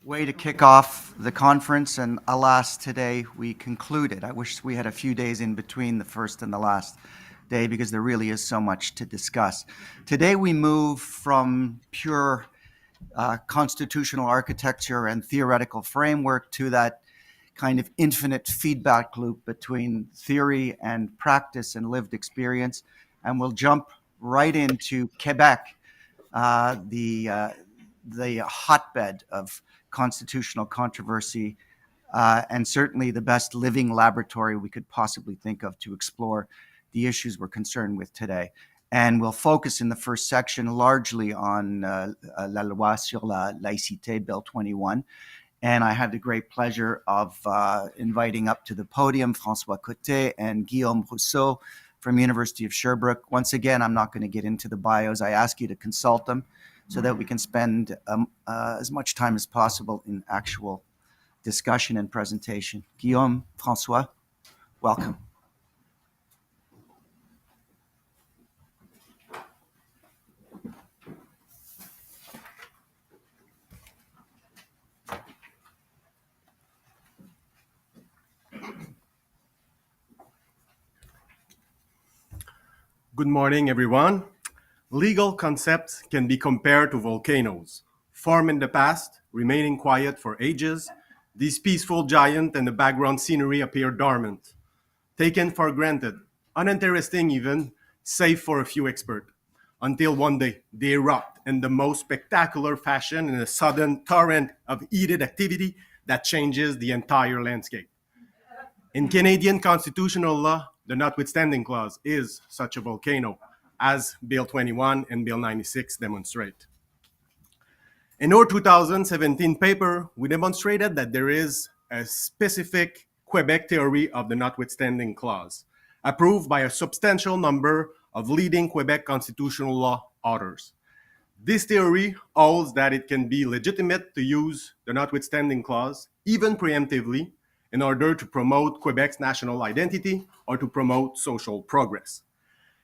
Way to kick off the conference, and alas, today we concluded. I wish we had a few days in between the first and the last day because there really is so much to discuss. Today we move from pure constitutional architecture and theoretical framework to that kind of infinite feedback loop between theory and practice and lived experience. And we'll jump right into Quebec, the hotbed of constitutional controversy, and certainly the best living laboratory we could possibly think of to explore the issues we're concerned with today. And we'll focus in the first section largely on La Loi sur la laïcité, Bill 21. And I had the great pleasure of inviting up to the podium François Côté and Guillaume Rousseau from University of Sherbrooke. Once again, I'm not going to get into the bios. I ask you to consult them so that we can spend as much time as possible in actual discussion and presentation. Guillaume, François, welcome. Good morning, everyone. Legal concepts can be compared to volcanoes. Formed in the past, remaining quiet for ages, these peaceful giants and the background scenery appear dormant, taken for granted, uninteresting even, save for a few experts, until one day they erupt in the most spectacular fashion in a sudden torrent of heated activity that changes the entire landscape. In Canadian constitutional law, the Notwithstanding clause is such a volcano, as Bill 21 and Bill 96 demonstrate. In our 2017 paper, we demonstrated that there is a specific Quebec theory of the Notwithstanding clause, approved by a substantial number of leading Quebec constitutional law authors. This theory holds that it can be legitimate to use the Notwithstanding clause, even preemptively, in order to promote Quebec's national identity or to promote social progress.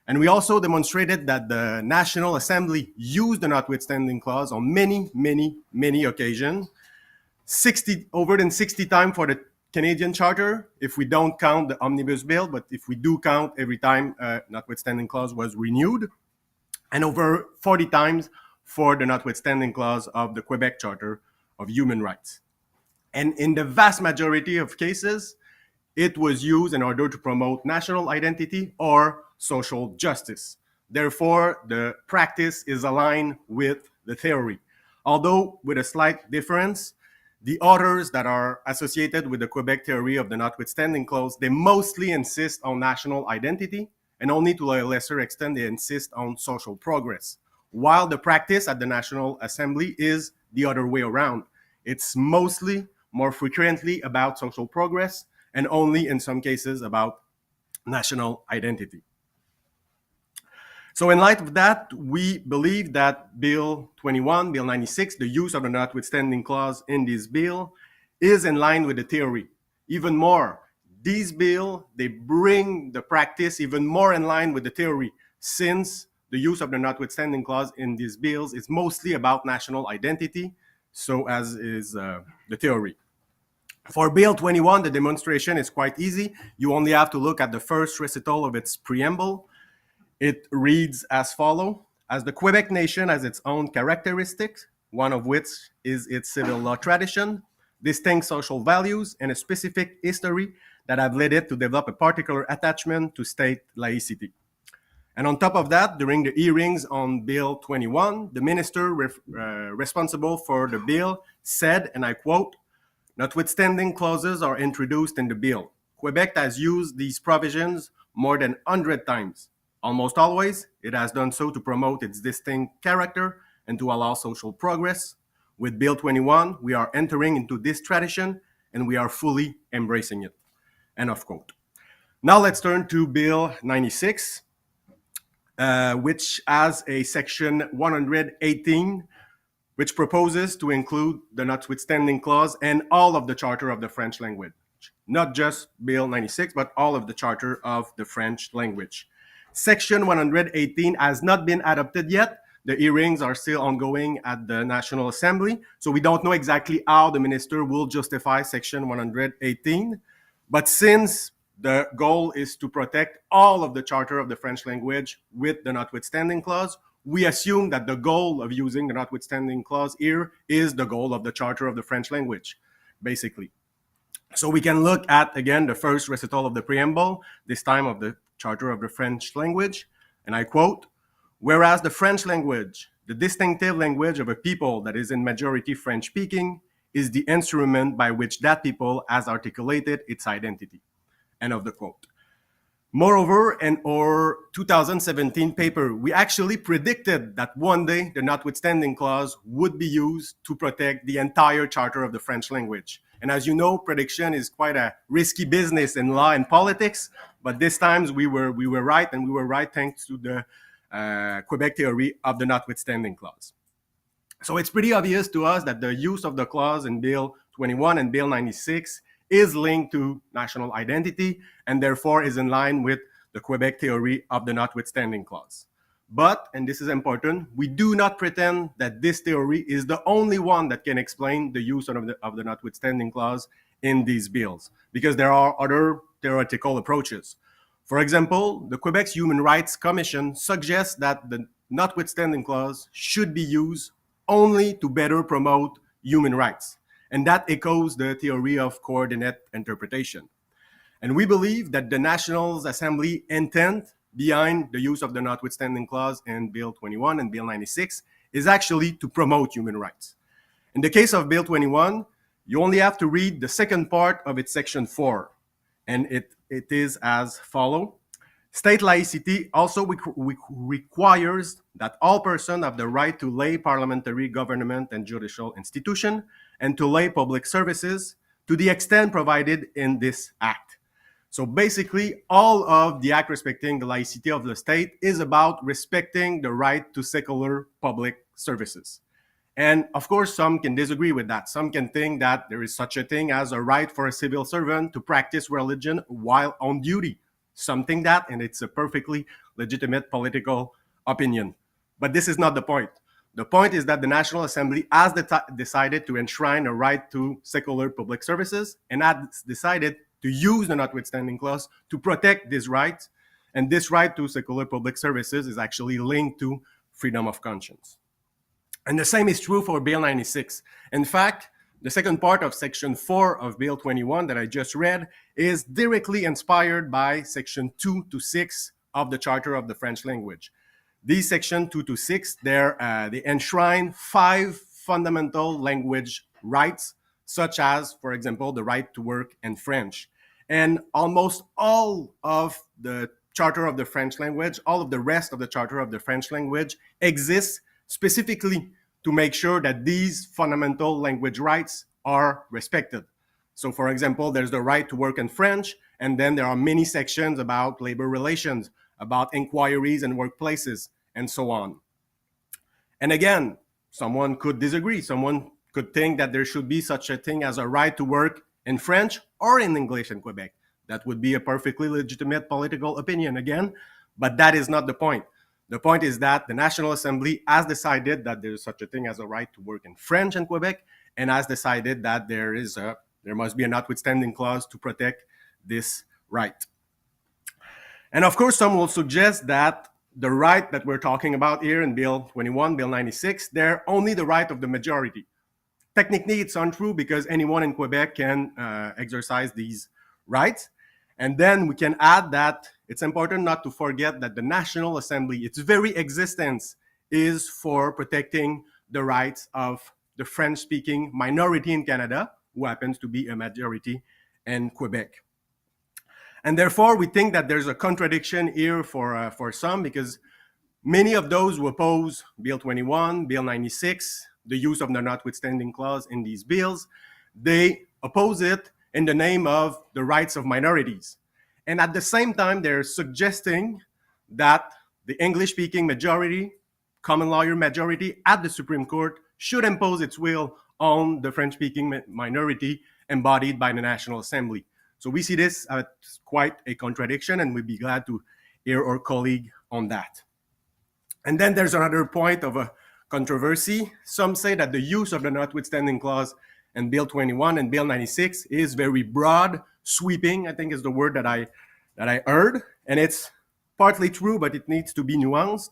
And we also demonstrated that the National Assembly used the Notwithstanding clause on many occasions, over 60 times for the Canadian Charter, if we don't count the Omnibus Bill, but if we do count every time Notwithstanding clause was renewed, and over 40 times for the Notwithstanding clause of the Quebec Charter of Human Rights. And in the vast majority of cases, it was used in order to promote national identity or social justice. Therefore, the practice is aligned with the theory. Although with a slight difference, the authors that are associated with the Quebec theory of the Notwithstanding clause, they mostly insist on national identity, and only to a lesser extent they insist on social progress, while the practice at the National Assembly is the other way around. It's mostly more frequently about social progress, and only in some cases about national identity. So in light of that, we believe that Bill 21, Bill 96, the use of the Notwithstanding clause in this bill is in line with the theory. Even more, these bills, they bring the practice even more in line with the theory, since the use of the Notwithstanding clause in these bills is mostly about national identity, so as is the theory. For Bill 21, the demonstration is quite easy. You only have to look at the first recital of its preamble. It reads as follows: as the Quebec nation has its own characteristics, one of which is its civil law tradition, distinct social values, and a specific history that have led it to develop a particular attachment to state laicity. And on top of that, during the hearings on Bill 21, the minister responsible for the bill said, and I quote, "Notwithstanding clauses are introduced in the bill. Quebec has used these provisions more than 100 times. Almost always, it has done so to promote its distinct character and to allow social progress. With Bill 21, we are entering into this tradition and we are fully embracing it." End of quote. Now let's turn to Bill 96, which has a section 118, which proposes to include the Notwithstanding clause and all of the Charter of the French language. Not just Bill 96, but all of the Charter of the French language. Section 118 has not been adopted yet. the hearings are still ongoing at the National Assembly, so we don't know exactly how the minister will justify Section 118. But since the goal is to protect all of the Charter of the French language with the Notwithstanding clause, we assume that the goal of using the Notwithstanding clause here is the goal of the Charter of the French language, basically. So we can look at, again, the first recital of the preamble, this time of the Charter of the French language, and I quote, "Whereas the French language, the distinctive language of a people that is in majority French-speaking, is the instrument by which that people has articulated its identity." End of the quote. Moreover, in our 2017 paper, we actually predicted that one day the Notwithstanding clause would be used to protect the entire Charter of the French language. And as you know, prediction is quite a risky business in law and politics, but this time we were right, and we were right thanks to the Quebec theory of the Notwithstanding clause. So it's pretty obvious to us that the use of the clause in Bill 21 and Bill 96 is linked to national identity and therefore is in line with the Quebec theory of the Notwithstanding clause. But, and this is important, we do not pretend that this theory is the only one that can explain the use of the Notwithstanding clause in these bills, because there are other theoretical approaches. For example, the Quebec's Human Rights Commission suggests that the Notwithstanding clause should be used only to better promote human rights. And that echoes the theory of coordinate interpretation. And we believe that the National Assembly intent behind the use of the Notwithstanding clause in Bill 21 and Bill 96 is actually to promote human rights. In the case of Bill 21, you only have to read the second part of its Section 4, and it is as follows. State laicity also requires that all persons have the right to lay parliamentary, government, and judicial institution, and to lay public services to the extent provided in this act. So basically, all of the act respecting the laicity of the state is about respecting the right to secular public services. And of course, some can disagree with that. Some can think that there is such a thing as a right for a civil servant to practice religion while on duty. Some think that, and it's a perfectly legitimate political opinion. But this is not the point. The point is that the National Assembly has decided to enshrine a right to secular public services and has decided to use the Notwithstanding clause to protect this right. And this right to secular public services is actually linked to freedom of conscience. And the same is true for Bill 96. In fact, the second part of Section 4 of Bill 21 that I just read is directly inspired by Section 2 to 6 of the Charter of the French language. These Section 2 to 6, they enshrine 5 fundamental language rights, such as, for example, the right to work in French. And almost all of the Charter of the French language, all of the rest of the Charter of the French language exists specifically to make sure that these fundamental language rights are respected. So, for example, there's the right to work in French, and then there are many sections about labor relations, about inquiries and workplaces, and so on. And again, someone could disagree. Someone could think that there should be such a thing as a right to work in French or in English in Quebec. That would be a perfectly legitimate political opinion again, but that is not the point. The point is that the National Assembly has decided that there is such a thing as a right to work in French in Quebec, and has decided that there must be a Notwithstanding clause to protect this right. And of course, some will suggest that the right that we're talking about here in Bill 21, Bill 96, they're only the right of the majority. Technically, it's untrue because anyone in Quebec can exercise these rights. And then we can add that it's important not to forget that the National Assembly, its very existence, is for protecting the rights of the French-speaking minority in Canada, who happens to be a majority in Quebec. And therefore, we think that there's a contradiction here for some, because many of those who oppose Bill 21, Bill 96, the use of the Notwithstanding clause in these bills, they oppose it in the name of the rights of minorities. And at the same time, they're suggesting that the English-speaking majority, common lawyer majority at the Supreme Court should impose its will on the French-speaking minority embodied by the National Assembly. So we see this as quite a contradiction, and we'd be glad to hear our colleague on that. And then there's another point of a controversy. Some say that the use of the notwithstanding clause in Bill 21 and Bill 96 is very broad, sweeping, I think is the word that I heard. And it's partly true, but it needs to be nuanced.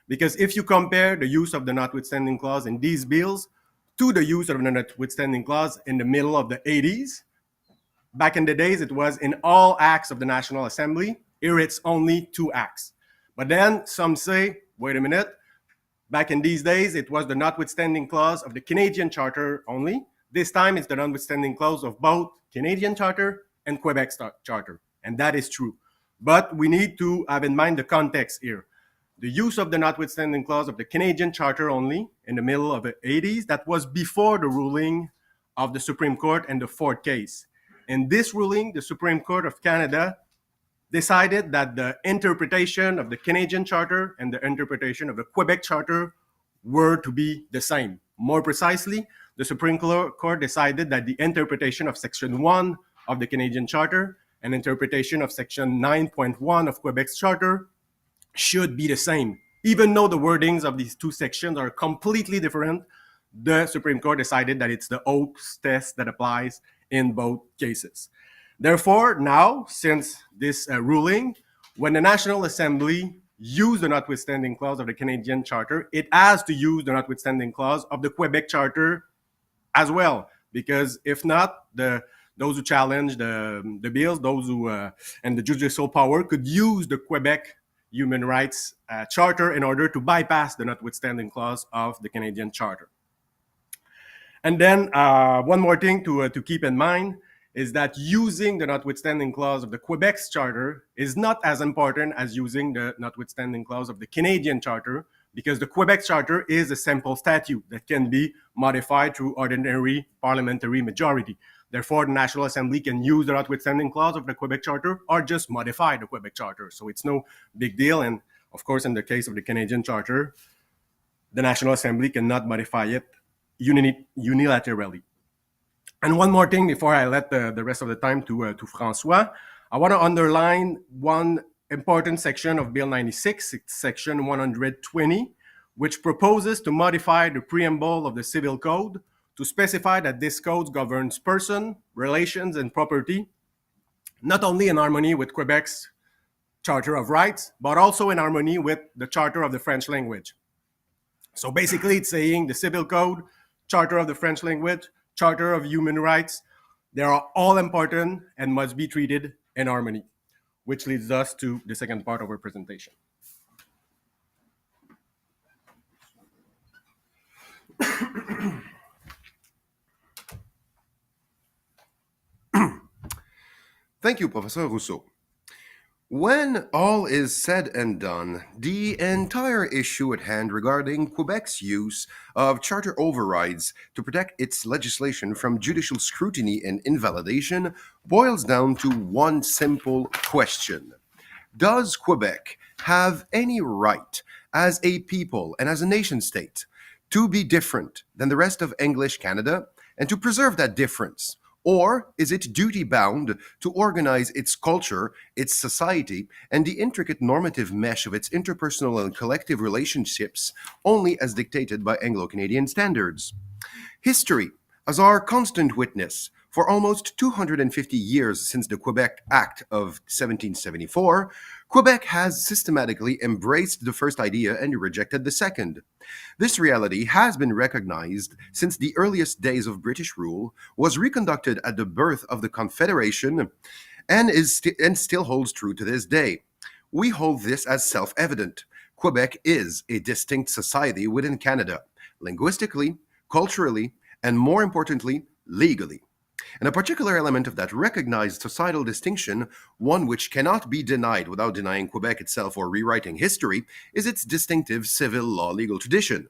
Because if you compare the use of the notwithstanding clause in these bills to the use of the notwithstanding clause in the middle of the 80s, back in the days, it was in all acts of the National Assembly. Here it's only 2 acts. But then some say, wait a minute, back in these days, it was the notwithstanding clause of the Canadian Charter only. This time, it's the notwithstanding clause of both Canadian Charter and Quebec's Charter. And that is true. But we need to have in mind the context here. The use of the notwithstanding clause of the Canadian Charter only in the middle of the 80s, that was before the ruling of the Supreme Court in the Ford case. In this ruling, the Supreme Court of Canada decided that the interpretation of the Canadian Charter and the interpretation of the Quebec Charter were to be the same. More precisely, the Supreme Court decided that the interpretation of Section 1 of the Canadian Charter and interpretation of Section 9.1 of Quebec's Charter should be the same. Even though the wordings of these 2 sections are completely different, the Supreme Court decided that it's the Oates test that applies in both cases. Therefore, now, since this ruling, when the National Assembly used the notwithstanding clause of the Canadian Charter, it has to use the notwithstanding clause of the Quebec Charter as well, because if not, those who challenge the bills, those who and the judicial power could use the Quebec Human Rights Charter in order to bypass the notwithstanding clause of the Canadian Charter. And then one more thing to keep in mind is that using the notwithstanding clause of the Quebec's Charter is not as important as using the notwithstanding clause of the Canadian Charter, because the Quebec Charter is a simple statute that can be modified through ordinary parliamentary majority. Therefore, the National Assembly can use the notwithstanding clause of the Quebec Charter or just modify the Quebec Charter. So it's no big deal. And of course, in the case of the Canadian Charter, the National Assembly cannot modify it unilaterally. And one more thing before I let the rest of the time to François, I want to underline one important section of Bill 96, it's section 120, which proposes to modify the preamble of the Civil Code to specify that this code governs person, relations, and property, not only in harmony with Quebec's Charter of Rights, but also in harmony with the Charter of the French language. So basically, it's saying the Civil Code, Charter of the French language, Charter of Human Rights, they are all important and must be treated in harmony, which leads us to the second part of our presentation. Thank you, Professor Rousseau. When all is said and done, the entire issue at hand regarding Quebec's use of charter overrides to protect its legislation from judicial scrutiny and invalidation boils down to one simple question. Does Quebec have any right, as a people and as a nation-state, to be different than the rest of English Canada and to preserve that difference? Or is it duty-bound to organize its culture, its society, and the intricate normative mesh of its interpersonal and collective relationships only as dictated by Anglo-Canadian standards? History, as our constant witness, for almost 250 years since the Quebec Act of 1774, Quebec has systematically embraced the first idea and rejected the second. This reality has been recognized since the earliest days of British rule, was reconducted at the birth of the Confederation, and still holds true to this day. We hold this as self-evident. Quebec is a distinct society within Canada, linguistically, culturally, and more importantly, legally. And a particular element of that recognized societal distinction, one which cannot be denied without denying Quebec itself or rewriting history, is its distinctive civil law legal tradition.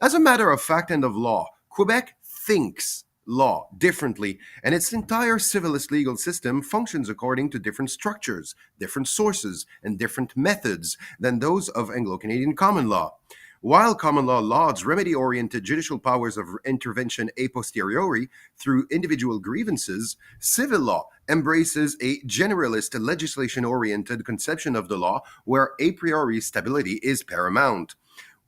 As a matter of fact and of law, Quebec thinks law differently, and its entire civilist legal system functions according to different structures, different sources, and different methods than those of Anglo-Canadian common law. While common law lauds remedy-oriented judicial powers of intervention a posteriori through individual grievances, civil law embraces a generalist legislation-oriented conception of the law where a priori stability is paramount.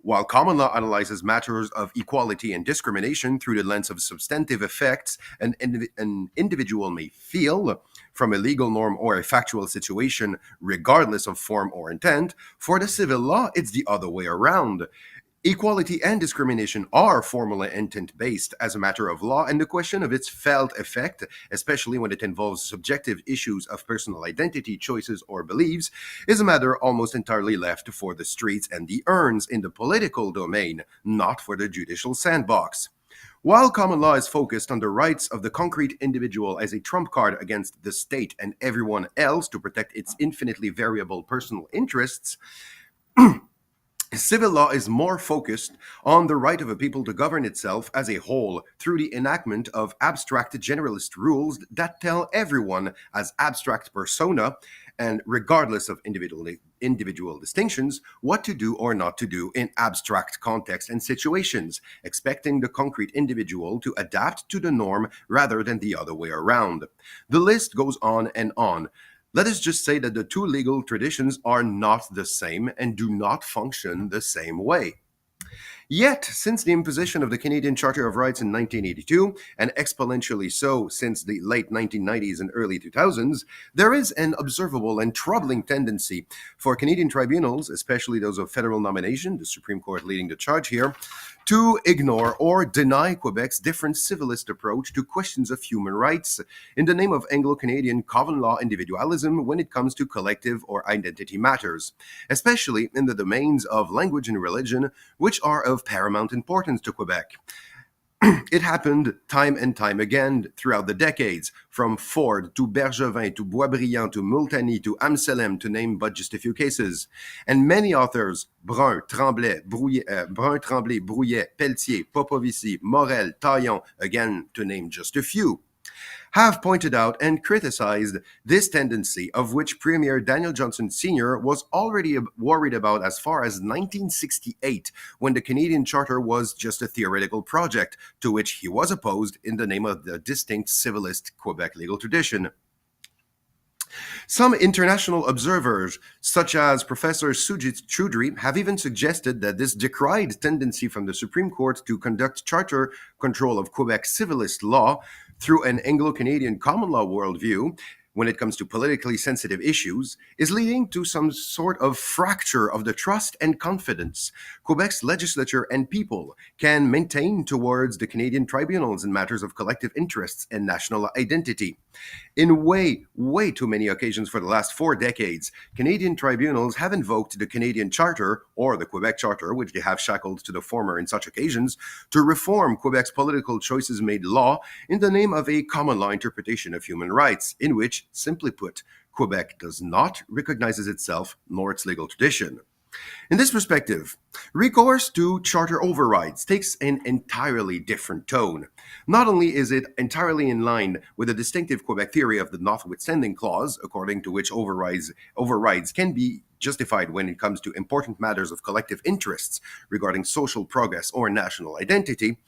While common law analyzes matters of equality and discrimination through the lens of substantive effects an individual may feel from a legal norm or a factual situation, regardless of form or intent, for the civil law, it's the other way around. Equality and discrimination are formal and intent-based as a matter of law, and the question of its felt effect, especially when it involves subjective issues of personal identity, choices, or beliefs, is a matter almost entirely left for the streets and the urns in the political domain, not for the judicial sandbox. While common law is focused on the rights of the concrete individual as a trump card against the state and everyone else to protect its infinitely variable personal interests, civil law is more focused on the right of a people to govern itself as a whole through the enactment of abstract generalist rules that tell everyone as abstract persona, and regardless of individual distinctions, what to do or not to do in abstract contexts and situations, expecting the concrete individual to adapt to the norm rather than the other way around. The list goes on and on. Let us just say that the two legal traditions are not the same and do not function the same way. Yet, since the imposition of the Canadian Charter of Rights in 1982, and exponentially so since the late 1990s and early 2000s, there is an observable and troubling tendency for Canadian tribunals, especially those of federal nomination, the Supreme Court leading the charge here, to ignore or deny Quebec's different civilist approach to questions of human rights in the name of Anglo-Canadian common law individualism when it comes to collective or identity matters, especially in the domains of language and religion, which are of paramount importance to Quebec. It happened time and time again throughout the decades, from Ford to Bergevin to Boisbriand to Multany to Amselem, to name but just a few cases. And many authors, Brun, Tremblay, Brouillet, Pelletier, Popovici, Morel, Taillon, again to name just a few, have pointed out and criticized this tendency, of which Premier Daniel Johnson Sr. was already worried about as far as 1968, when the Canadian Charter was just a theoretical project, to which he was opposed in the name of the distinct civilist Quebec legal tradition. Some international observers, such as Professor Sujit Choudhury, have even suggested that this decried tendency from the Supreme Court to conduct charter control of Quebec civilist law through an Anglo-Canadian common law worldview, when it comes to politically sensitive issues, is leading to some sort of fracture of the trust and confidence Quebec's legislature and people can maintain towards the Canadian tribunals in matters of collective interests and national identity. In way too many occasions for the last 4 decades, Canadian tribunals have invoked the Canadian Charter, or the Quebec Charter, which they have shackled to the former in such occasions, to reform Quebec's political choices made law in the name of a common law interpretation of human rights, in which, simply put, Quebec does not recognize itself nor its legal tradition. In this perspective, recourse to charter overrides takes an entirely different tone. Not only is it entirely in line with the distinctive Quebec theory of the Notwithstanding clause, according to which overrides can be justified when it comes to important matters of collective interests regarding social progress or national identity,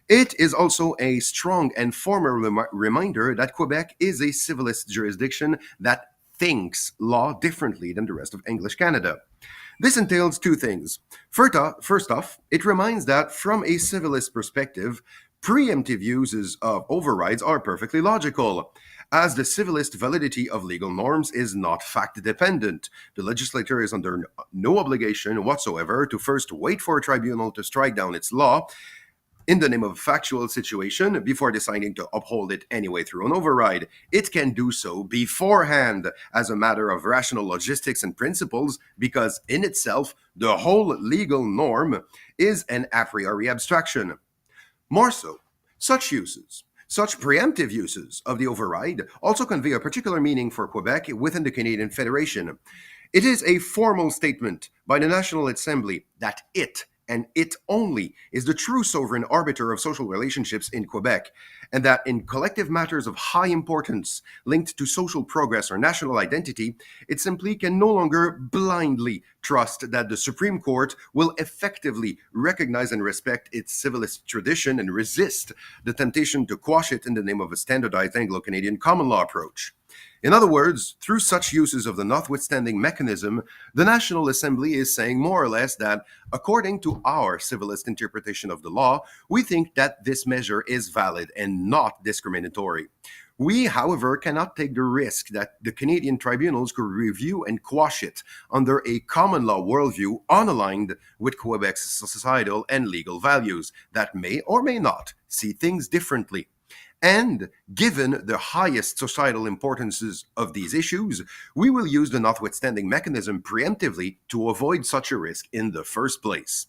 it is also a strong and formal reminder that Quebec is a civilist jurisdiction that thinks law differently than the rest of English Canada. This entails two things. First off, it reminds that from a civilist perspective, preemptive uses of overrides are perfectly logical, as the civilist validity of legal norms is not fact-dependent. The legislature is under no obligation whatsoever to first wait for a tribunal to strike down its law in the name of a factual situation before deciding to uphold it anyway through an override. It can do so beforehand as a matter of rational logistics and principles, because in itself, the whole legal norm is an a priori abstraction. More so, such preemptive uses of the override also convey a particular meaning for Quebec within the Canadian Federation. It is a formal statement by the National Assembly that it, and it only, is the true sovereign arbiter of social relationships in Quebec, and that in collective matters of high importance linked to social progress or national identity, it simply can no longer blindly trust that the Supreme Court will effectively recognize and respect its civilist tradition and resist the temptation to quash it in the name of a standardized Anglo-Canadian common law approach. In other words, through such uses of the notwithstanding mechanism, the National Assembly is saying more or less that, according to our civilist interpretation of the law, we think that this measure is valid and not discriminatory. We, however, cannot take the risk that the Canadian tribunals could review and quash it under a common law worldview unaligned with Quebec's societal and legal values that may or may not see things differently. And given the highest societal importances of these issues, we will use the notwithstanding mechanism preemptively to avoid such a risk in the first place.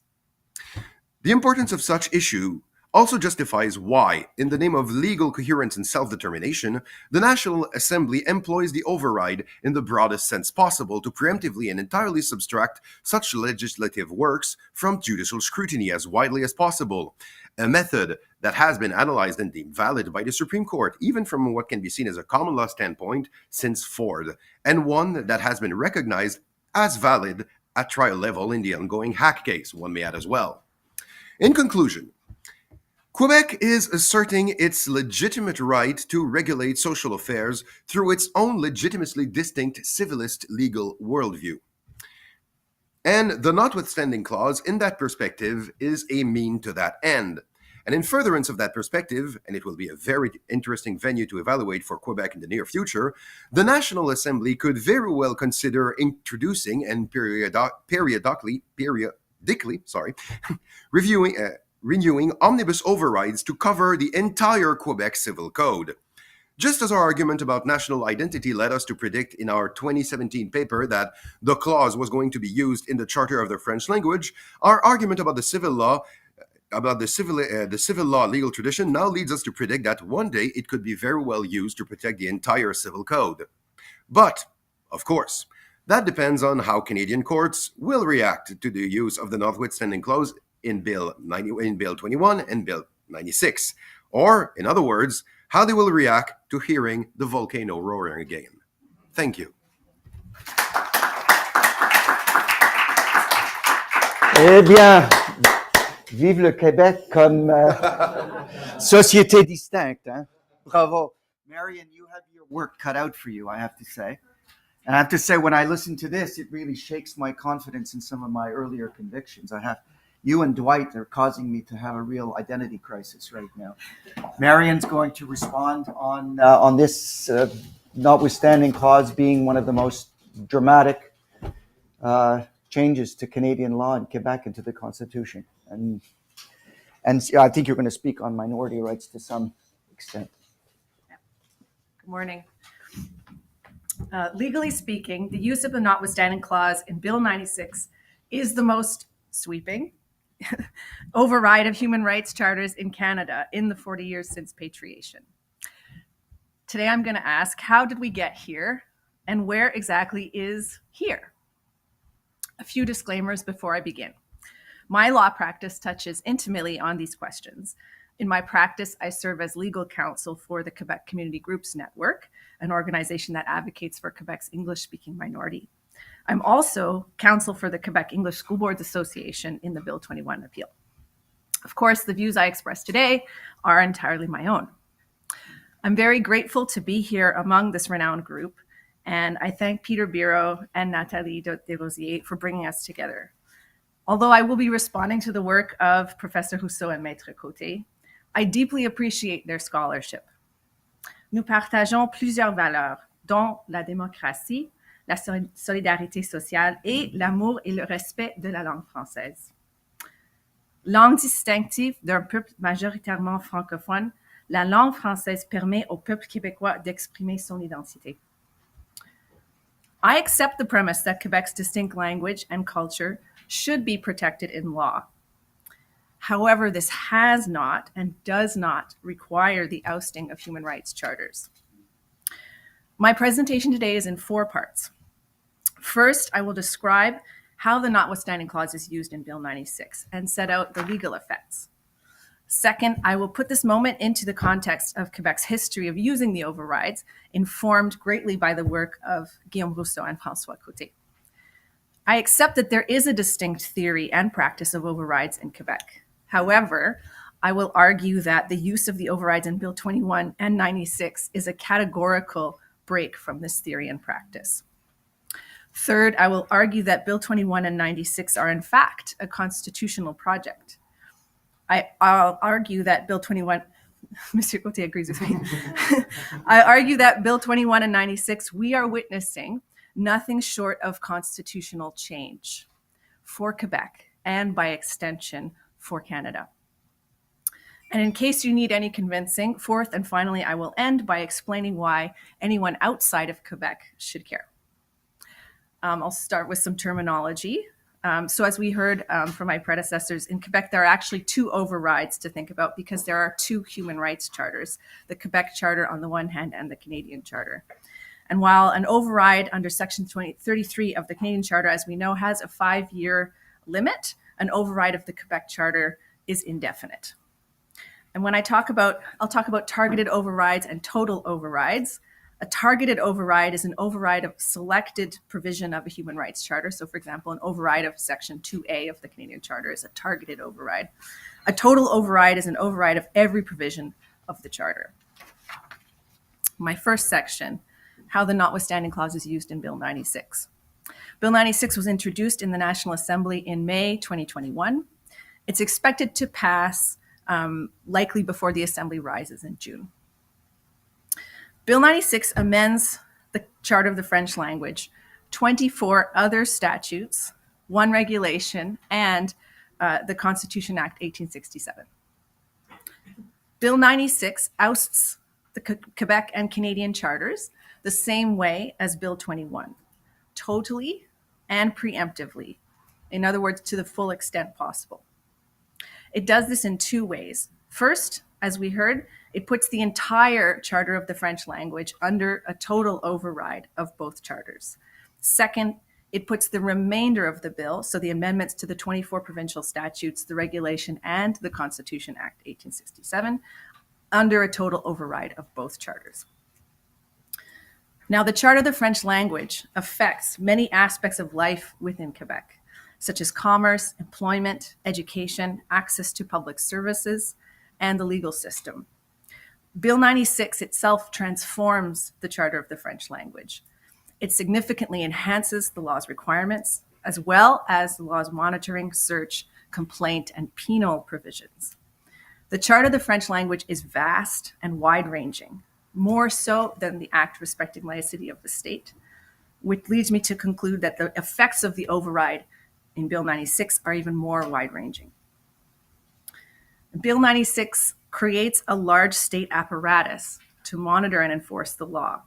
The importance of such issue also justifies why, in the name of legal coherence and self-determination, the National Assembly employs the override in the broadest sense possible to preemptively and entirely subtract such legislative works from judicial scrutiny as widely as possible, a method that has been analyzed and deemed valid by the Supreme Court, even from what can be seen as a common law standpoint, since Ford, and one that has been recognized as valid at trial level in the ongoing Hack case, one may add as well. In conclusion, Quebec is asserting its legitimate right to regulate social affairs through its own legitimately distinct civilist legal worldview. And the notwithstanding clause, in that perspective, is a mean to that end. And in furtherance of that perspective, and it will be a very interesting venue to evaluate for Quebec in the near future, the National Assembly could very well consider introducing and periodically renewing omnibus overrides to cover the entire Quebec Civil Code. Just as our argument about national identity led us to predict in our 2017 paper that the clause was going to be used in the Charter of the French language, our argument about the civil law legal tradition now leads us to predict that one day it could be very well used to protect the entire civil code. But, of course, that depends on how Canadian courts will react to the use of the notwithstanding clause in Bill 21 and Bill 96, or, in other words, how they will react to hearing the volcano roaring again. Thank you. Eh bien, vive le Québec comme société distincte. Hein? Bravo. Marion, you have your work cut out for you, I have to say. And I have to say, when I listen to this, it really shakes my confidence in some of my earlier convictions. You and Dwight are causing me to have a real identity crisis right now. Marion's going to respond on this notwithstanding clause being one of the most dramatic changes to Canadian law in Quebec and to the Constitution. And I think you're going to speak on minority rights to some extent. Good morning. Legally speaking, the use of the notwithstanding clause in Bill 96 is the most sweeping override of human rights charters in Canada in the 40 years since patriation. Today I'm going to ask, how did we get here, and where exactly is here? A few disclaimers before I begin. My law practice touches intimately on these questions. In my practice, I serve as legal counsel for the Quebec Community Groups Network, an organization that advocates for Quebec's English-speaking minority. I'm also counsel for the Quebec English School Boards Association in the Bill 21 appeal. Of course, the views I express today are entirely my own. I'm very grateful to be here among this renowned group, and I thank Peter Biro and Nathalie Desrosiers for bringing us together. Although I will be responding to the work of Professor Rousseau and Maître Côté, I deeply appreciate their scholarship. Nous partageons plusieurs valeurs, dont la démocratie, la solidarité sociale et l'amour et le respect de la langue française. Langue distinctive d'un peuple majoritairement francophone, la langue française permet au peuple québécois d'exprimer son identité. I accept the premise that Quebec's distinct language and culture should be protected in law. However, this has not and does not require the ousting of human rights charters. My presentation today is in 4 parts. First, I will describe how the notwithstanding clause is used in Bill 96 and set out the legal effects. Second, I will put this moment into the context of Quebec's history of using the overrides, informed greatly by the work of Guillaume Rousseau and François Côté. I accept that there is a distinct theory and practice of overrides in Quebec. However, I will argue that the use of the overrides in Bill 21 and 96 is a categorical break from this theory and practice. Third, I will argue that Bill 21 and 96 are in fact a constitutional project. I'll argue that Bill 21, Mr. Côté agrees with me. I argue that Bill 21 and 96, we are witnessing nothing short of constitutional change for Quebec and by extension for Canada. And in case you need any convincing, fourth and finally, I will end by explaining why anyone outside of Quebec should care. I'll start with some terminology. So as we heard from my predecessors, in Quebec, there are actually two overrides to think about because there are two human rights charters, the Quebec Charter on the one hand and the Canadian Charter. And while an override under Section 33 of the Canadian Charter, as we know, has a 5-year limit, an override of the Quebec Charter is indefinite. And when I'll talk about targeted overrides and total overrides. A targeted override is an override of selected provision of a human rights charter. So for example, an override of Section 2A of the Canadian Charter is a targeted override. A total override is an override of every provision of the charter. My first section, how the notwithstanding clause is used in Bill 96. Bill 96 was introduced in the National Assembly in May 2021. It's expected to pass likely before the Assembly rises in June. Bill 96 amends the Charter of the French language, 24 other statutes, 1 regulation, and the Constitution Act 1867. Bill 96 ousts the Quebec and Canadian charters the same way as Bill 21, totally and preemptively, in other words, to the full extent possible. It does this in 2 ways. First, as we heard, it puts the entire Charter of the French language under a total override of both charters. Second, it puts the remainder of the bill, so the amendments to the 24 provincial statutes, the regulation, and the Constitution Act 1867, under a total override of both charters. Now, the Charter of the French language affects many aspects of life within Quebec, such as commerce, employment, education, access to public services, and the legal system. Bill 96 itself transforms the Charter of the French language. It significantly enhances the law's requirements, as well as the law's monitoring, search, complaint, and penal provisions. The Charter of the French language is vast and wide-ranging, more so than the Act respecting laicity of the state, which leads me to conclude that the effects of the override in Bill 96 are even more wide-ranging. Bill 96 creates a large state apparatus to monitor and enforce the law.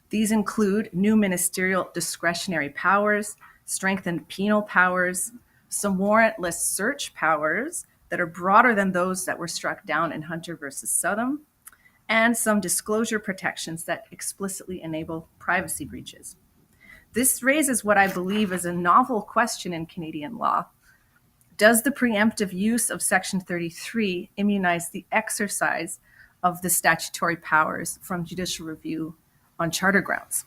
These include new ministerial discretionary powers, strengthened penal powers, some warrantless search powers that are broader than those that were struck down in Hunter versus Southam, and some disclosure protections that explicitly enable privacy breaches. This raises what I believe is a novel question in Canadian law. Does the preemptive use of Section 33 immunize the exercise of the statutory powers from judicial review on charter grounds?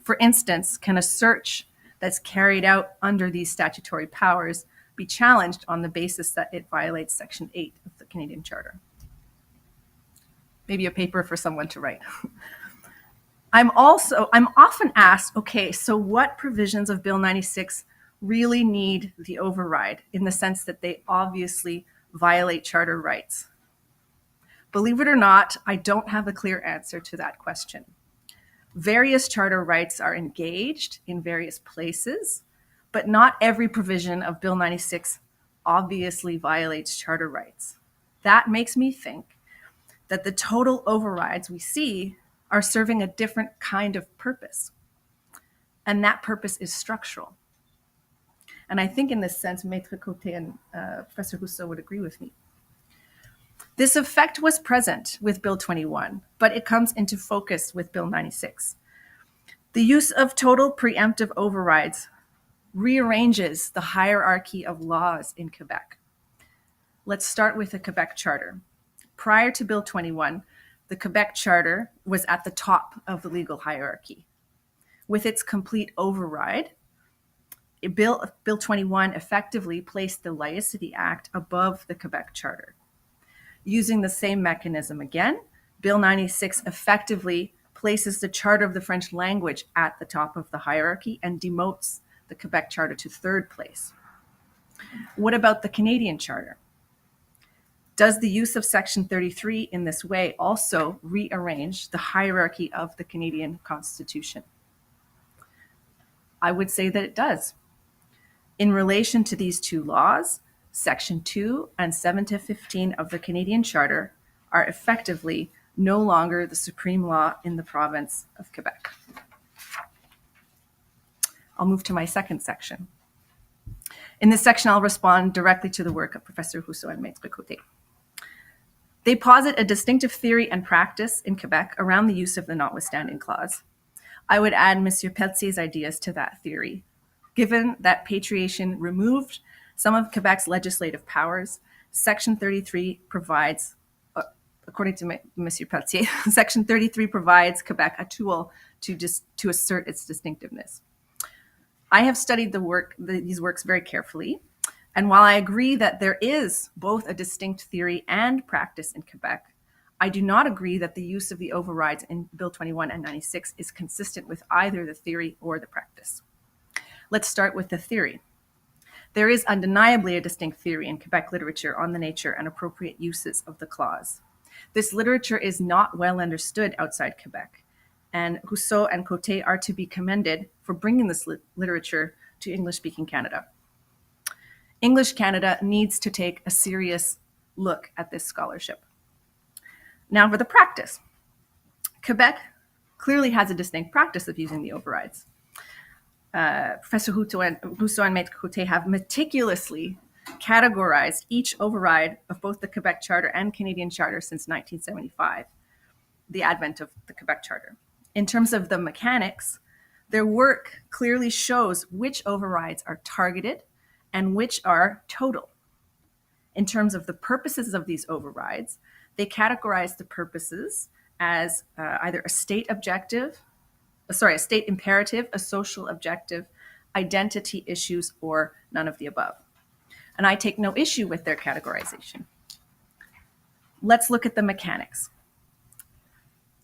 For instance, can a search that's carried out under these statutory powers be challenged on the basis that it violates Section 8 of the Canadian Charter? Maybe a paper for someone to write. I'm often asked, okay, so what provisions of Bill 96 really need the override in the sense that they obviously violate charter rights? Believe it or not, I don't have a clear answer to that question. Various charter rights are engaged in various places, but not every provision of Bill 96 obviously violates charter rights. That makes me think that the total overrides we see are serving a different kind of purpose. And that purpose is structural. And I think in this sense, Maître Côté and Professor Rousseau would agree with me. This effect was present with Bill 21, but it comes into focus with Bill 96. The use of total preemptive overrides rearranges the hierarchy of laws in Quebec. Let's start with the Quebec Charter. Prior to Bill 21, the Quebec Charter was at the top of the legal hierarchy. With its complete override, Bill 21 effectively placed the Laicity Act above the Quebec Charter. Using the same mechanism again, Bill 96 effectively places the Charter of the French language at the top of the hierarchy and demotes the Quebec Charter to third place. What about the Canadian Charter? Does the use of Section 33 in this way also rearrange the hierarchy of the Canadian Constitution? I would say that it does. In relation to these two laws, Section 2 and 7 to 15 of the Canadian Charter are effectively no longer the supreme law in the province of Quebec. I'll move to my second section. In this section, I'll respond directly to the work of Professor Rousseau and Maître Côté. They posit a distinctive theory and practice in Quebec around the use of the Notwithstanding clause. I would add Monsieur Peltier's ideas to that theory. Given that patriation removed some of Quebec's legislative powers, Section 33 provides, according to Monsieur Peltier, Section 33 provides Quebec a tool to assert its distinctiveness. I have studied these works very carefully, and while I agree that there is both a distinct theory and practice in Quebec, I do not agree that the use of the overrides in Bill 21 and 96 is consistent with either the theory or the practice. Let's start with the theory. There is undeniably a distinct theory in Quebec literature on the nature and appropriate uses of the clause. This literature is not well understood outside Quebec, and Rousseau and Côté are to be commended for bringing this literature to English-speaking Canada. English Canada needs to take a serious look at this scholarship. Now for the practice. Quebec clearly has a distinct practice of using the overrides. Professor Rousseau and Maître Côté have meticulously categorized each override of both the Quebec Charter and Canadian Charter since 1975, the advent of the Quebec Charter. In terms of the mechanics, their work clearly shows which overrides are targeted and which are total. In terms of the purposes of these overrides, they categorize the purposes as either a state imperative, a social objective, identity issues, or none of the above. And I take no issue with their categorization. Let's look at the mechanics,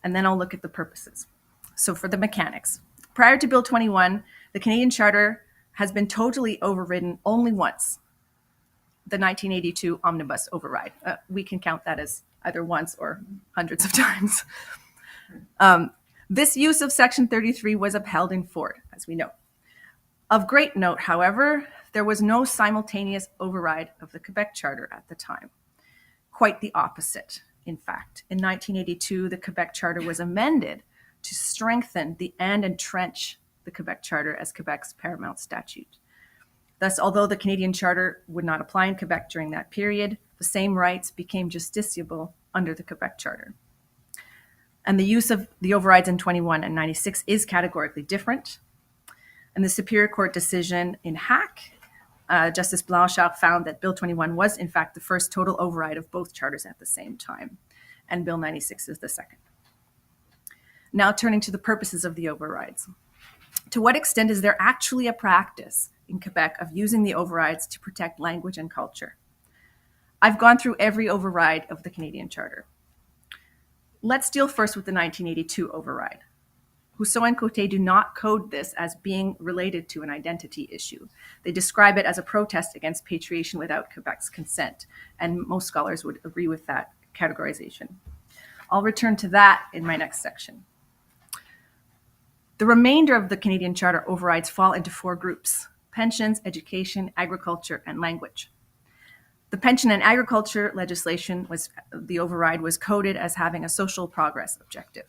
and then I'll look at the purposes. So for the mechanics, prior to Bill 21, the Canadian Charter has been totally overridden only once, the 1982 Omnibus override. We can count that as either once or hundreds of times. This use of Section 33 was upheld in Ford, as we know. Of great note, however, there was no simultaneous override of the Quebec Charter at the time. Quite the opposite, in fact. In 1982, the Quebec Charter was amended to strengthen and entrench the Quebec Charter as Quebec's paramount statute. Thus, although the Canadian Charter would not apply in Quebec during that period, the same rights became justiciable under the Quebec Charter. And the use of the overrides in 21 and 96 is categorically different. And the Superior Court decision in Hack, Justice Blanchard found that Bill 21 was, in fact, the first total override of both charters at the same time, and Bill 96 is the second. Now turning to the purposes of the overrides. To what extent is there actually a practice in Quebec of using the overrides to protect language and culture? I've gone through every override of the Canadian Charter. Let's deal first with the 1982 override. Rousseau and Côté do not code this as being related to an identity issue. They describe it as a protest against patriation without Quebec's consent, and most scholars would agree with that categorization. I'll return to that in my next section. The remainder of the Canadian Charter overrides fall into four groups: pensions, education, agriculture, and language. The pension and agriculture legislation the override was coded as having a social progress objective.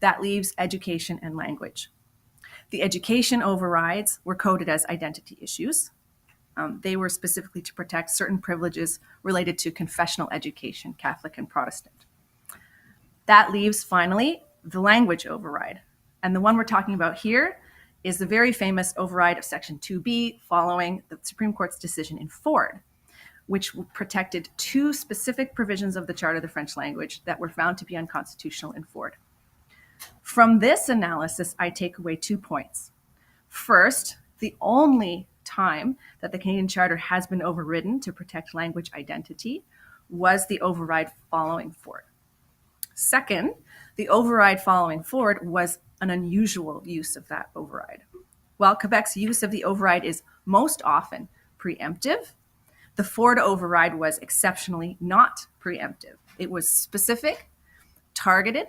That leaves education and language. The education overrides were coded as identity issues. They were specifically to protect certain privileges related to confessional education, Catholic and Protestant. That leaves, finally, the language override. And the one we're talking about here is the very famous override of Section 2B following the Supreme Court's decision in Ford, which protected two specific provisions of the Charter of the French language that were found to be unconstitutional in Ford. From this analysis, I take away 2 points. First, the only time that the Canadian Charter has been overridden to protect language identity was the override following Ford. Second, the override following Ford was an unusual use of that override. While Quebec's use of the override is most often preemptive, the Ford override was exceptionally not preemptive. It was specific, targeted,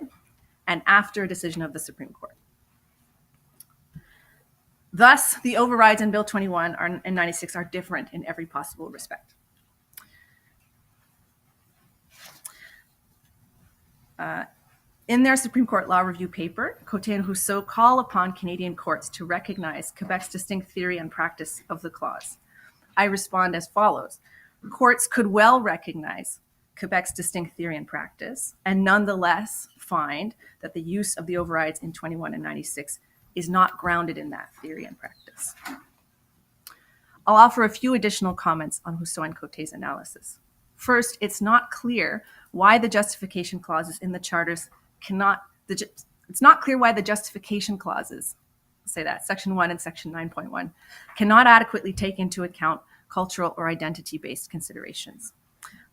and after a decision of the Supreme Court. Thus, the overrides in Bill 21 and 96 are different in every possible respect. In their Supreme Court law review paper, Côté and Rousseau call upon Canadian courts to recognize Quebec's distinct theory and practice of the clause. I respond as follows. Courts could well recognize Quebec's distinct theory and practice, and nonetheless find that the use of the overrides in 21 and 96 is not grounded in that theory and practice. I'll offer a few additional comments on Rousseau and Côté's analysis. First, it's not clear why the justification clauses in the charters it's not clear why the justification clauses, say that, Section 1 and Section 9.1, cannot adequately take into account cultural or identity-based considerations.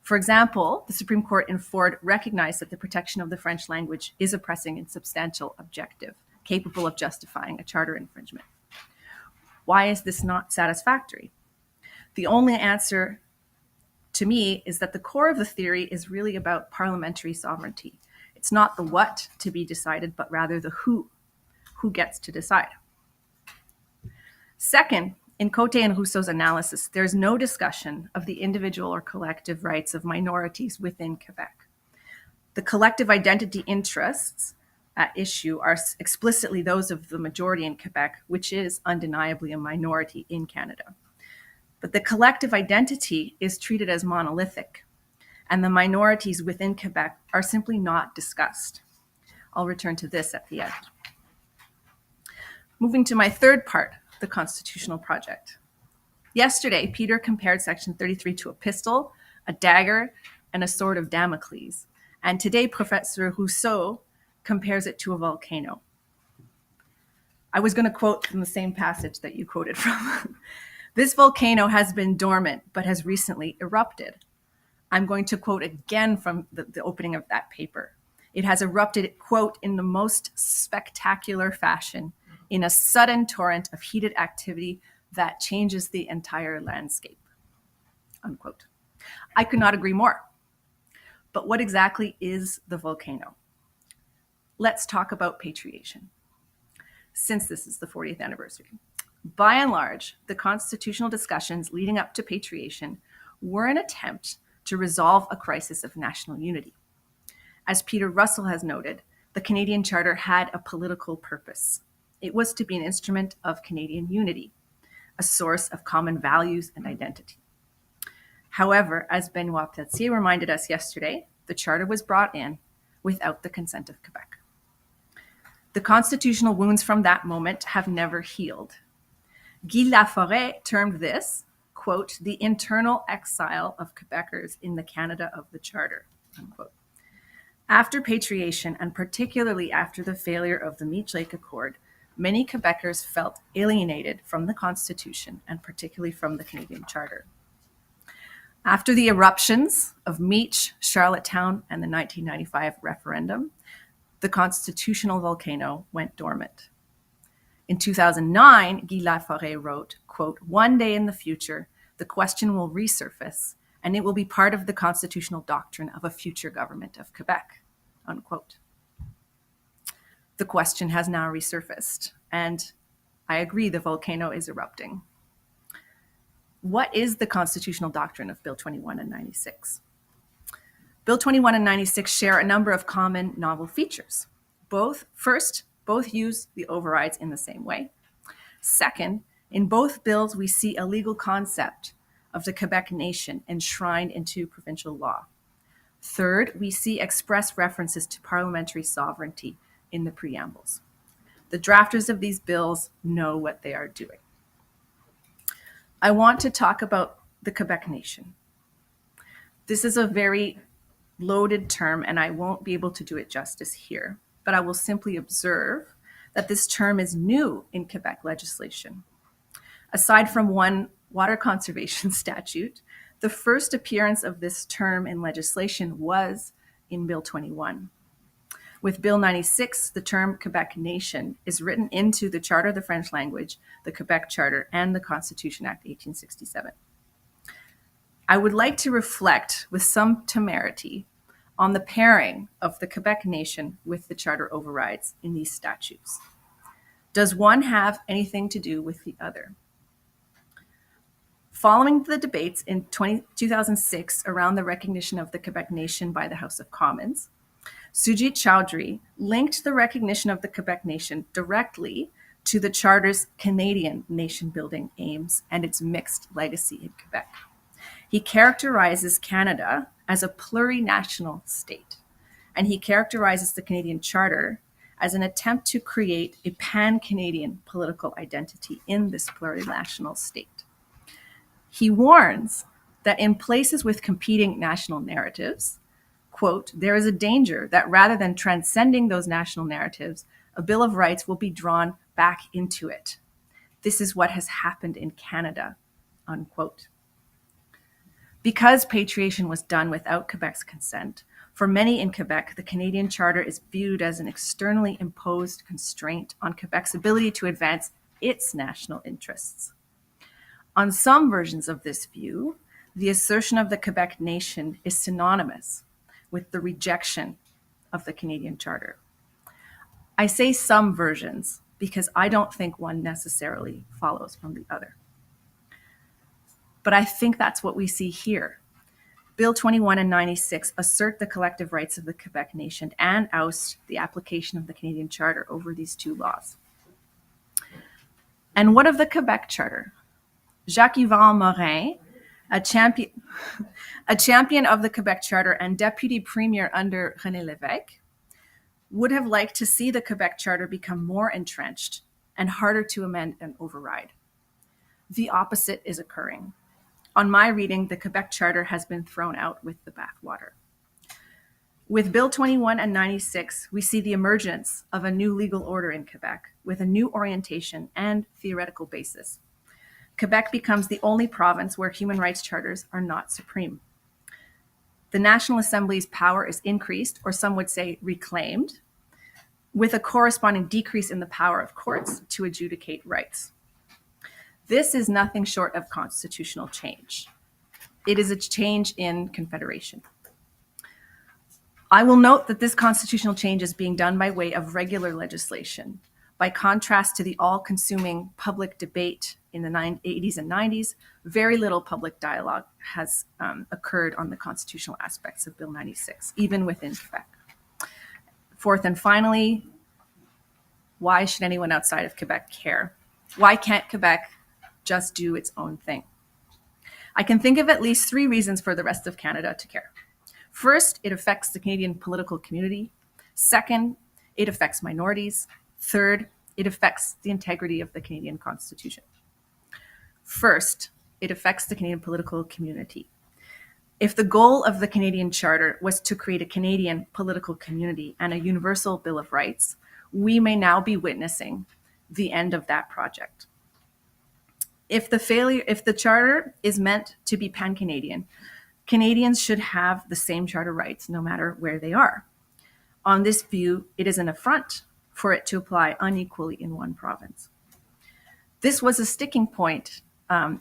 For example, the Supreme Court in Ford recognized that the protection of the French language is a pressing and substantial objective, capable of justifying a charter infringement. Why is this not satisfactory? The only answer to me is that the core of the theory is really about parliamentary sovereignty. It's not the what to be decided, but rather the who gets to decide. Second, in Côté and Rousseau's analysis, there's no discussion of the individual or collective rights of minorities within Quebec. The collective identity interests at issue are explicitly those of the majority in Quebec, which is undeniably a minority in Canada. But the collective identity is treated as monolithic, and the minorities within Quebec are simply not discussed. I'll return to this at the end. Moving to my third part, the constitutional project. Yesterday, Peter compared Section 33 to a pistol, a dagger, and a sword of Damocles. And today, Professor Rousseau compares it to a volcano. I was going to quote from the same passage that you quoted from. This volcano has been dormant, but has recently erupted. I'm going to quote again from the opening of that paper. It has erupted, quote, in the most spectacular fashion, in a sudden torrent of heated activity that changes the entire landscape, unquote. I could not agree more. But what exactly is the volcano? Let's talk about patriation, since this is the 40th anniversary. By and large, the constitutional discussions leading up to patriation were an attempt to resolve a crisis of national unity. As Peter Russell has noted, the Canadian Charter had a political purpose. It was to be an instrument of Canadian unity, a source of common values and identity. However, as Benoit Pelletier reminded us yesterday, the Charter was brought in without the consent of Quebec. The constitutional wounds from that moment have never healed. Guy Laforêt termed this, quote, the internal exile of Quebecers in the Canada of the Charter, unquote. After patriation, and particularly after the failure of the Meech Lake Accord, many Quebecers felt alienated from the Constitution and particularly from the Canadian Charter. After the eruptions of Meech, Charlottetown, and the 1995 referendum, the constitutional volcano went dormant. In 2009, Guy Laforêt wrote, quote, one day in the future, the question will resurface, and it will be part of the constitutional doctrine of a future government of Quebec, unquote. The question has now resurfaced, and I agree the volcano is erupting. What is the constitutional doctrine of Bill 21 and 96? Bill 21 and 96 share a number of common novel features. Both use the overrides in the same way. Second, in both bills, we see a legal concept of the Quebec nation enshrined into provincial law. Third, we see express references to parliamentary sovereignty in the preambles. The drafters of these bills know what they are doing. I want to talk about the Quebec nation. This is a very loaded term, and I won't be able to do it justice here, but I will simply observe that this term is new in Quebec legislation. Aside from one water conservation statute, the first appearance of this term in legislation was in Bill 21. With Bill 96, the term Quebec Nation is written into the Charter of the French language, the Quebec Charter, and the Constitution Act 1867. I would like to reflect with some temerity on the pairing of the Quebec Nation with the Charter overrides in these statutes. Does one have anything to do with the other? Following the debates in 2006 around the recognition of the Quebec Nation by the House of Commons, Sujit Chowdhury linked the recognition of the Quebec Nation directly to the Charter's Canadian nation-building aims and its mixed legacy in Quebec. He characterizes Canada as a plurinational state, and he characterizes the Canadian Charter as an attempt to create a pan-Canadian political identity in this plurinational state. He warns that in places with competing national narratives, quote, there is a danger that rather than transcending those national narratives, a Bill of Rights will be drawn back into it. This is what has happened in Canada, unquote. Because patriation was done without Quebec's consent, for many in Quebec, the Canadian Charter is viewed as an externally imposed constraint on Quebec's ability to advance its national interests. On some versions of this view, the assertion of the Quebec Nation is synonymous with the rejection of the Canadian Charter. I say some versions because I don't think one necessarily follows from the other. But I think that's what we see here. Bill 21 and 96 assert the collective rights of the Quebec Nation and oust the application of the Canadian Charter over these two laws. And what of the Quebec Charter? Jacques-Yvan Morin, a champion of the Quebec Charter and deputy premier under René Lévesque, would have liked to see the Quebec Charter become more entrenched and harder to amend and override. The opposite is occurring. On my reading, the Quebec Charter has been thrown out with the bathwater. With Bill 21 and 96, we see the emergence of a new legal order in Quebec with a new orientation and theoretical basis. Quebec becomes the only province where human rights charters are not supreme. The National Assembly's power is increased, or some would say reclaimed, with a corresponding decrease in the power of courts to adjudicate rights. This is nothing short of constitutional change. It is a change in confederation. I will note that this constitutional change is being done by way of regular legislation. By contrast to the all-consuming public debate in the 80s and 90s, very little public dialogue has occurred on the constitutional aspects of Bill 96, even within Quebec. Fourth and finally, why should anyone outside of Quebec care? Why can't Quebec just do its own thing? I can think of at least three reasons for the rest of Canada to care. First, it affects the Canadian political community. Second, it affects minorities. Third, it affects the integrity of the Canadian Constitution. First, it affects the Canadian political community. If the goal of the Canadian Charter was to create a Canadian political community and a universal Bill of Rights, we may now be witnessing the end of that project. If the Charter is meant to be pan-Canadian, Canadians should have the same Charter rights no matter where they are. On this view, it is an affront for it to apply unequally in one province. This was a sticking point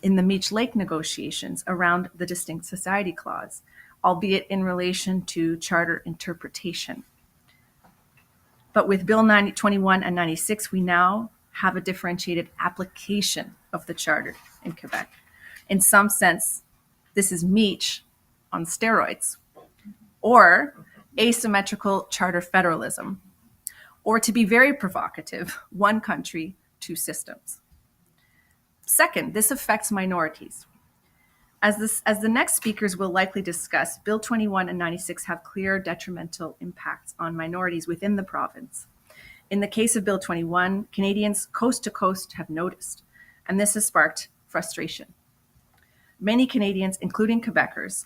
in the Meech Lake negotiations around the Distinct Society Clause, albeit in relation to Charter interpretation. But with Bill 21 and 96, we now have a differentiated application of the Charter in Quebec. In some sense, this is Meech on steroids, or asymmetrical Charter federalism, or to be very provocative, one country, two systems. Second, this affects minorities. As the next speakers will likely discuss, Bill 21 and 96 have clear detrimental impacts on minorities within the province. In the case of Bill 21, Canadians coast to coast have noticed, and this has sparked frustration. Many Canadians, including Quebecers,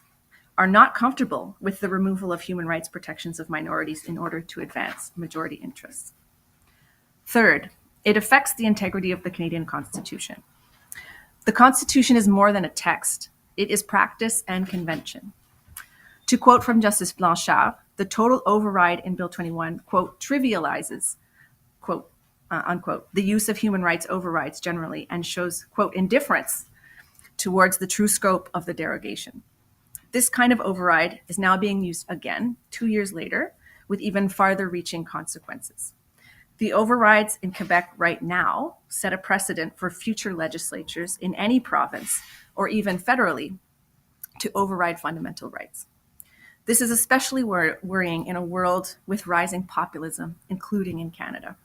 are not comfortable with the removal of human rights protections of minorities in order to advance majority interests. Third, it affects the integrity of the Canadian Constitution. The Constitution is more than a text. It is practice and convention. To quote from Justice Blanchard, The total override in Bill 21, quote, trivializes, quote, unquote, the use of human rights overrides generally and shows, quote, indifference towards the true scope of the derogation. This kind of override is now being used again 2 years later with even farther reaching consequences. The overrides in Quebec right now set a precedent for future legislatures in any province or even federally to override fundamental rights. This is especially worrying in a world with rising populism, including in Canada.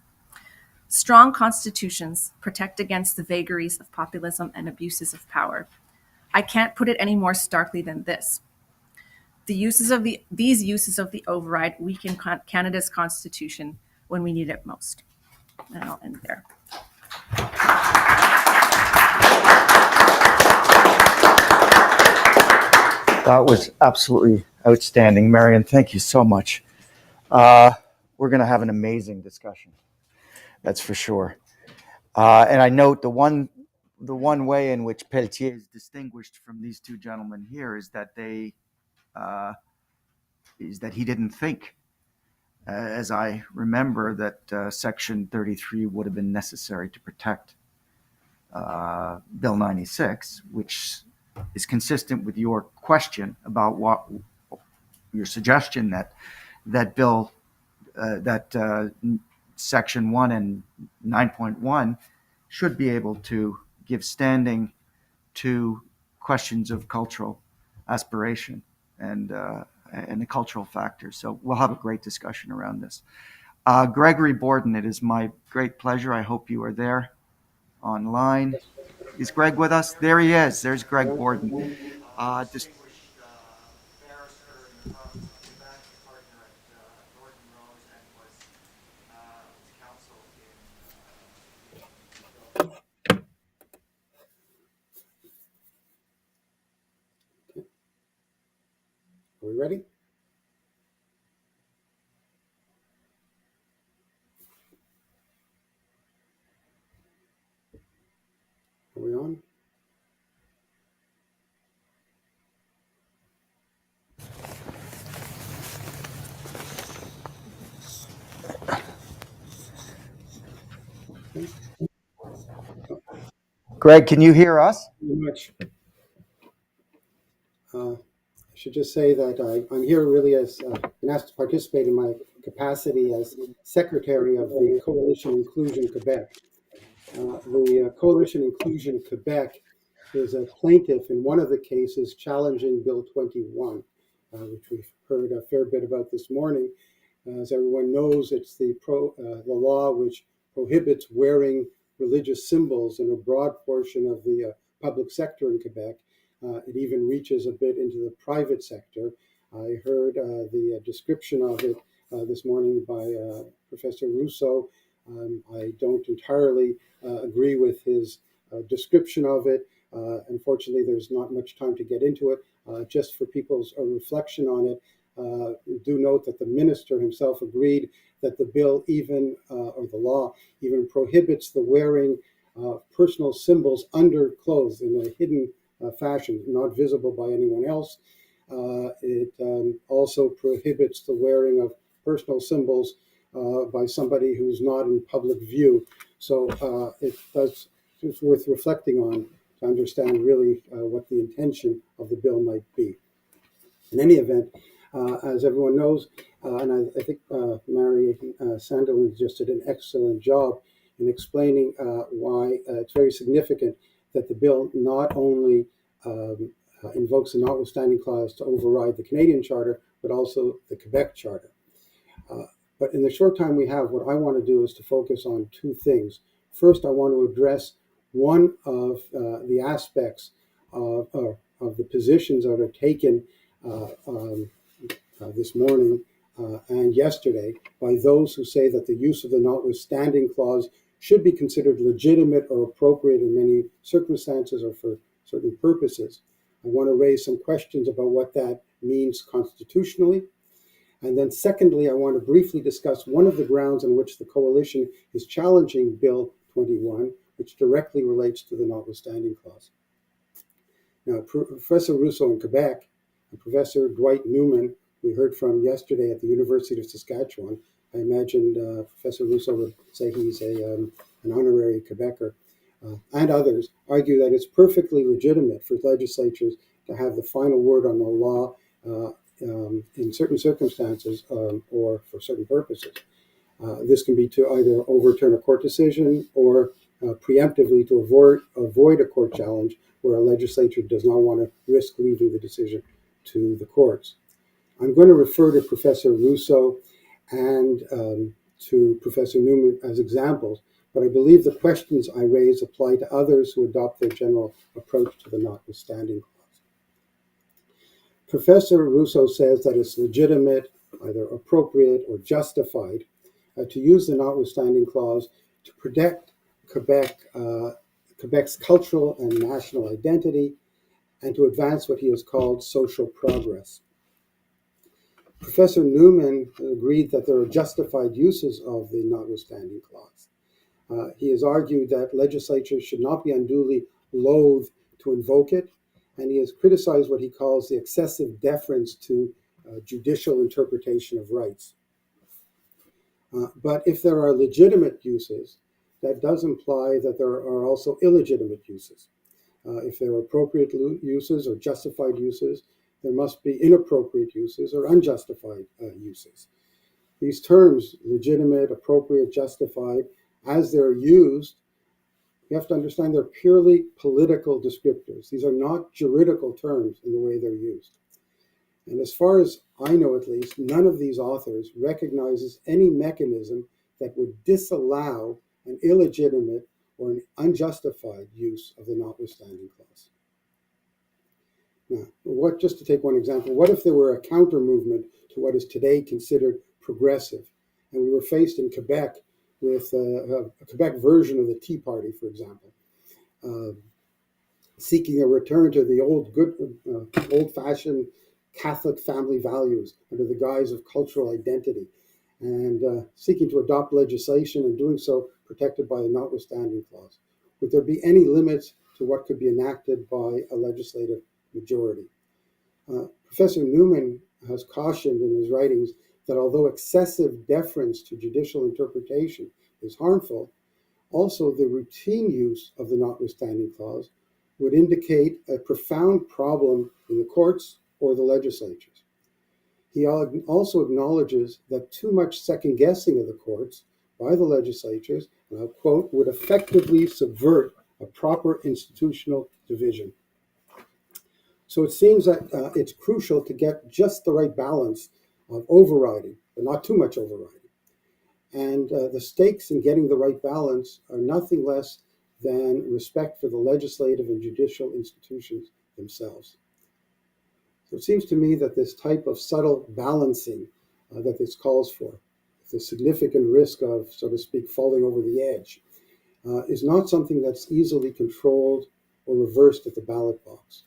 Strong constitutions protect against the vagaries of populism and abuses of power. I can't put it any more starkly than this. These uses of the override weaken Canada's constitution when we need it most. And I'll end there. That was absolutely outstanding, Marion. Thank you so much. We're going to have an amazing discussion. That's for sure. And I note the one way in which Pelletier is distinguished from these two gentlemen here is that he didn't think, as I remember, that Section 33 would have been necessary to protect Bill 96, which is consistent with your question about what your suggestion that Bill Section 1 and 9.1 should be able to give standing to questions of cultural aspiration and the cultural factors. So we'll have a great discussion around this. Gregory Bordan, it is my great pleasure. I hope you are there online. Is Greg with us? There he is. There's Greg Bordan. Distinguished barrister in the province of Quebec, partner at Norton and was counsel Are we ready? Are we on? Greg, can you hear us? Very much. I should just say that I'm here really as been asked to participate in my capacity as secretary of the Coalition Inclusion Quebec. The Coalition Inclusion Quebec is a plaintiff in one of the cases challenging Bill 21, which we've heard a fair bit about this morning. As everyone knows, it's the law which prohibits wearing religious symbols in a broad portion of the public sector in Quebec. It even reaches a bit into the private sector. I heard the description of it this morning by Professor Rousseau. I don't entirely agree with his description of it. Unfortunately, there's not much time to get into it. Just for people's reflection on it, do note that the minister himself agreed that the bill even, or the law, even prohibits the wearing personal symbols under clothes in a hidden fashion, not visible by anyone else. It also prohibits the wearing of personal symbols by somebody who's not in public view. So it's worth reflecting on to understand really what the intention of the bill might be. In any event, as everyone knows, and I think Marion Sandilands just did an excellent job in explaining why it's very significant that the bill not only invokes the Notwithstanding clause to override the Canadian Charter, but also the Quebec Charter. But in the short time we have, what I want to do is to focus on two things. First, I want to address one of the aspects of the positions that are taken this morning and yesterday by those who say that the use of the Notwithstanding clause should be considered legitimate or appropriate in many circumstances or for certain purposes. I want to raise some questions about what that means constitutionally. And then secondly, I want to briefly discuss one of the grounds on which the coalition is challenging Bill 21, which directly relates to the Notwithstanding clause. Now, Professor Rousseau in Quebec and Professor Dwight Newman, we heard from yesterday at the University of Saskatchewan. I imagined Professor Rousseau would say he's an honorary Quebecer, and others argue that it's perfectly legitimate for legislatures to have the final word on the law in certain circumstances or for certain purposes. This can be to either overturn a court decision or preemptively to avoid a court challenge where a legislature does not want to risk leaving the decision to the courts. I'm going to refer to Professor Rousseau and to Professor Newman as examples, but I believe the questions I raise apply to others who adopt their general approach to the notwithstanding clause. Professor Rousseau says that it's legitimate, either appropriate or justified, to use the notwithstanding clause to protect Quebec's cultural and national identity and to advance what he has called social progress. Professor Newman agreed that there are justified uses of the notwithstanding clause. He has argued that legislatures should not be unduly loath to invoke it, and he has criticized what he calls the excessive deference to judicial interpretation of rights. But if there are legitimate uses, that does imply that there are also illegitimate uses. If there are appropriate uses or justified uses, there must be inappropriate uses or unjustified uses. These terms, legitimate, appropriate, justified, as they're used, you have to understand they're purely political descriptors. These are not juridical terms in the way they're used. And as far as I know, at least, none of these authors recognizes any mechanism that would disallow an illegitimate or an unjustified use of the notwithstanding clause. Now, just to take one example, what if there were a counter movement to what is today considered progressive, and we were faced in Quebec with a Quebec version of the Tea Party, for example, seeking a return to the old-fashioned Catholic family values under the guise of cultural identity, and seeking to adopt legislation and doing so protected by the notwithstanding clause? Would there be any limits to what could be enacted by a legislative majority? Professor Newman has cautioned in his writings that although excessive deference to judicial interpretation is harmful, also the routine use of the notwithstanding clause would indicate a profound problem in the courts or the legislatures. He also acknowledges that too much second guessing of the courts by the legislatures, and I'll quote, would effectively subvert a proper institutional division. So it seems that it's crucial to get just the right balance of overriding, but not too much overriding. And the stakes in getting the right balance are nothing less than respect for the legislative and judicial institutions themselves. So it seems to me that this type of subtle balancing that this calls for, the significant risk of, so to speak, falling over the edge, is not something that's easily controlled or reversed at the ballot box.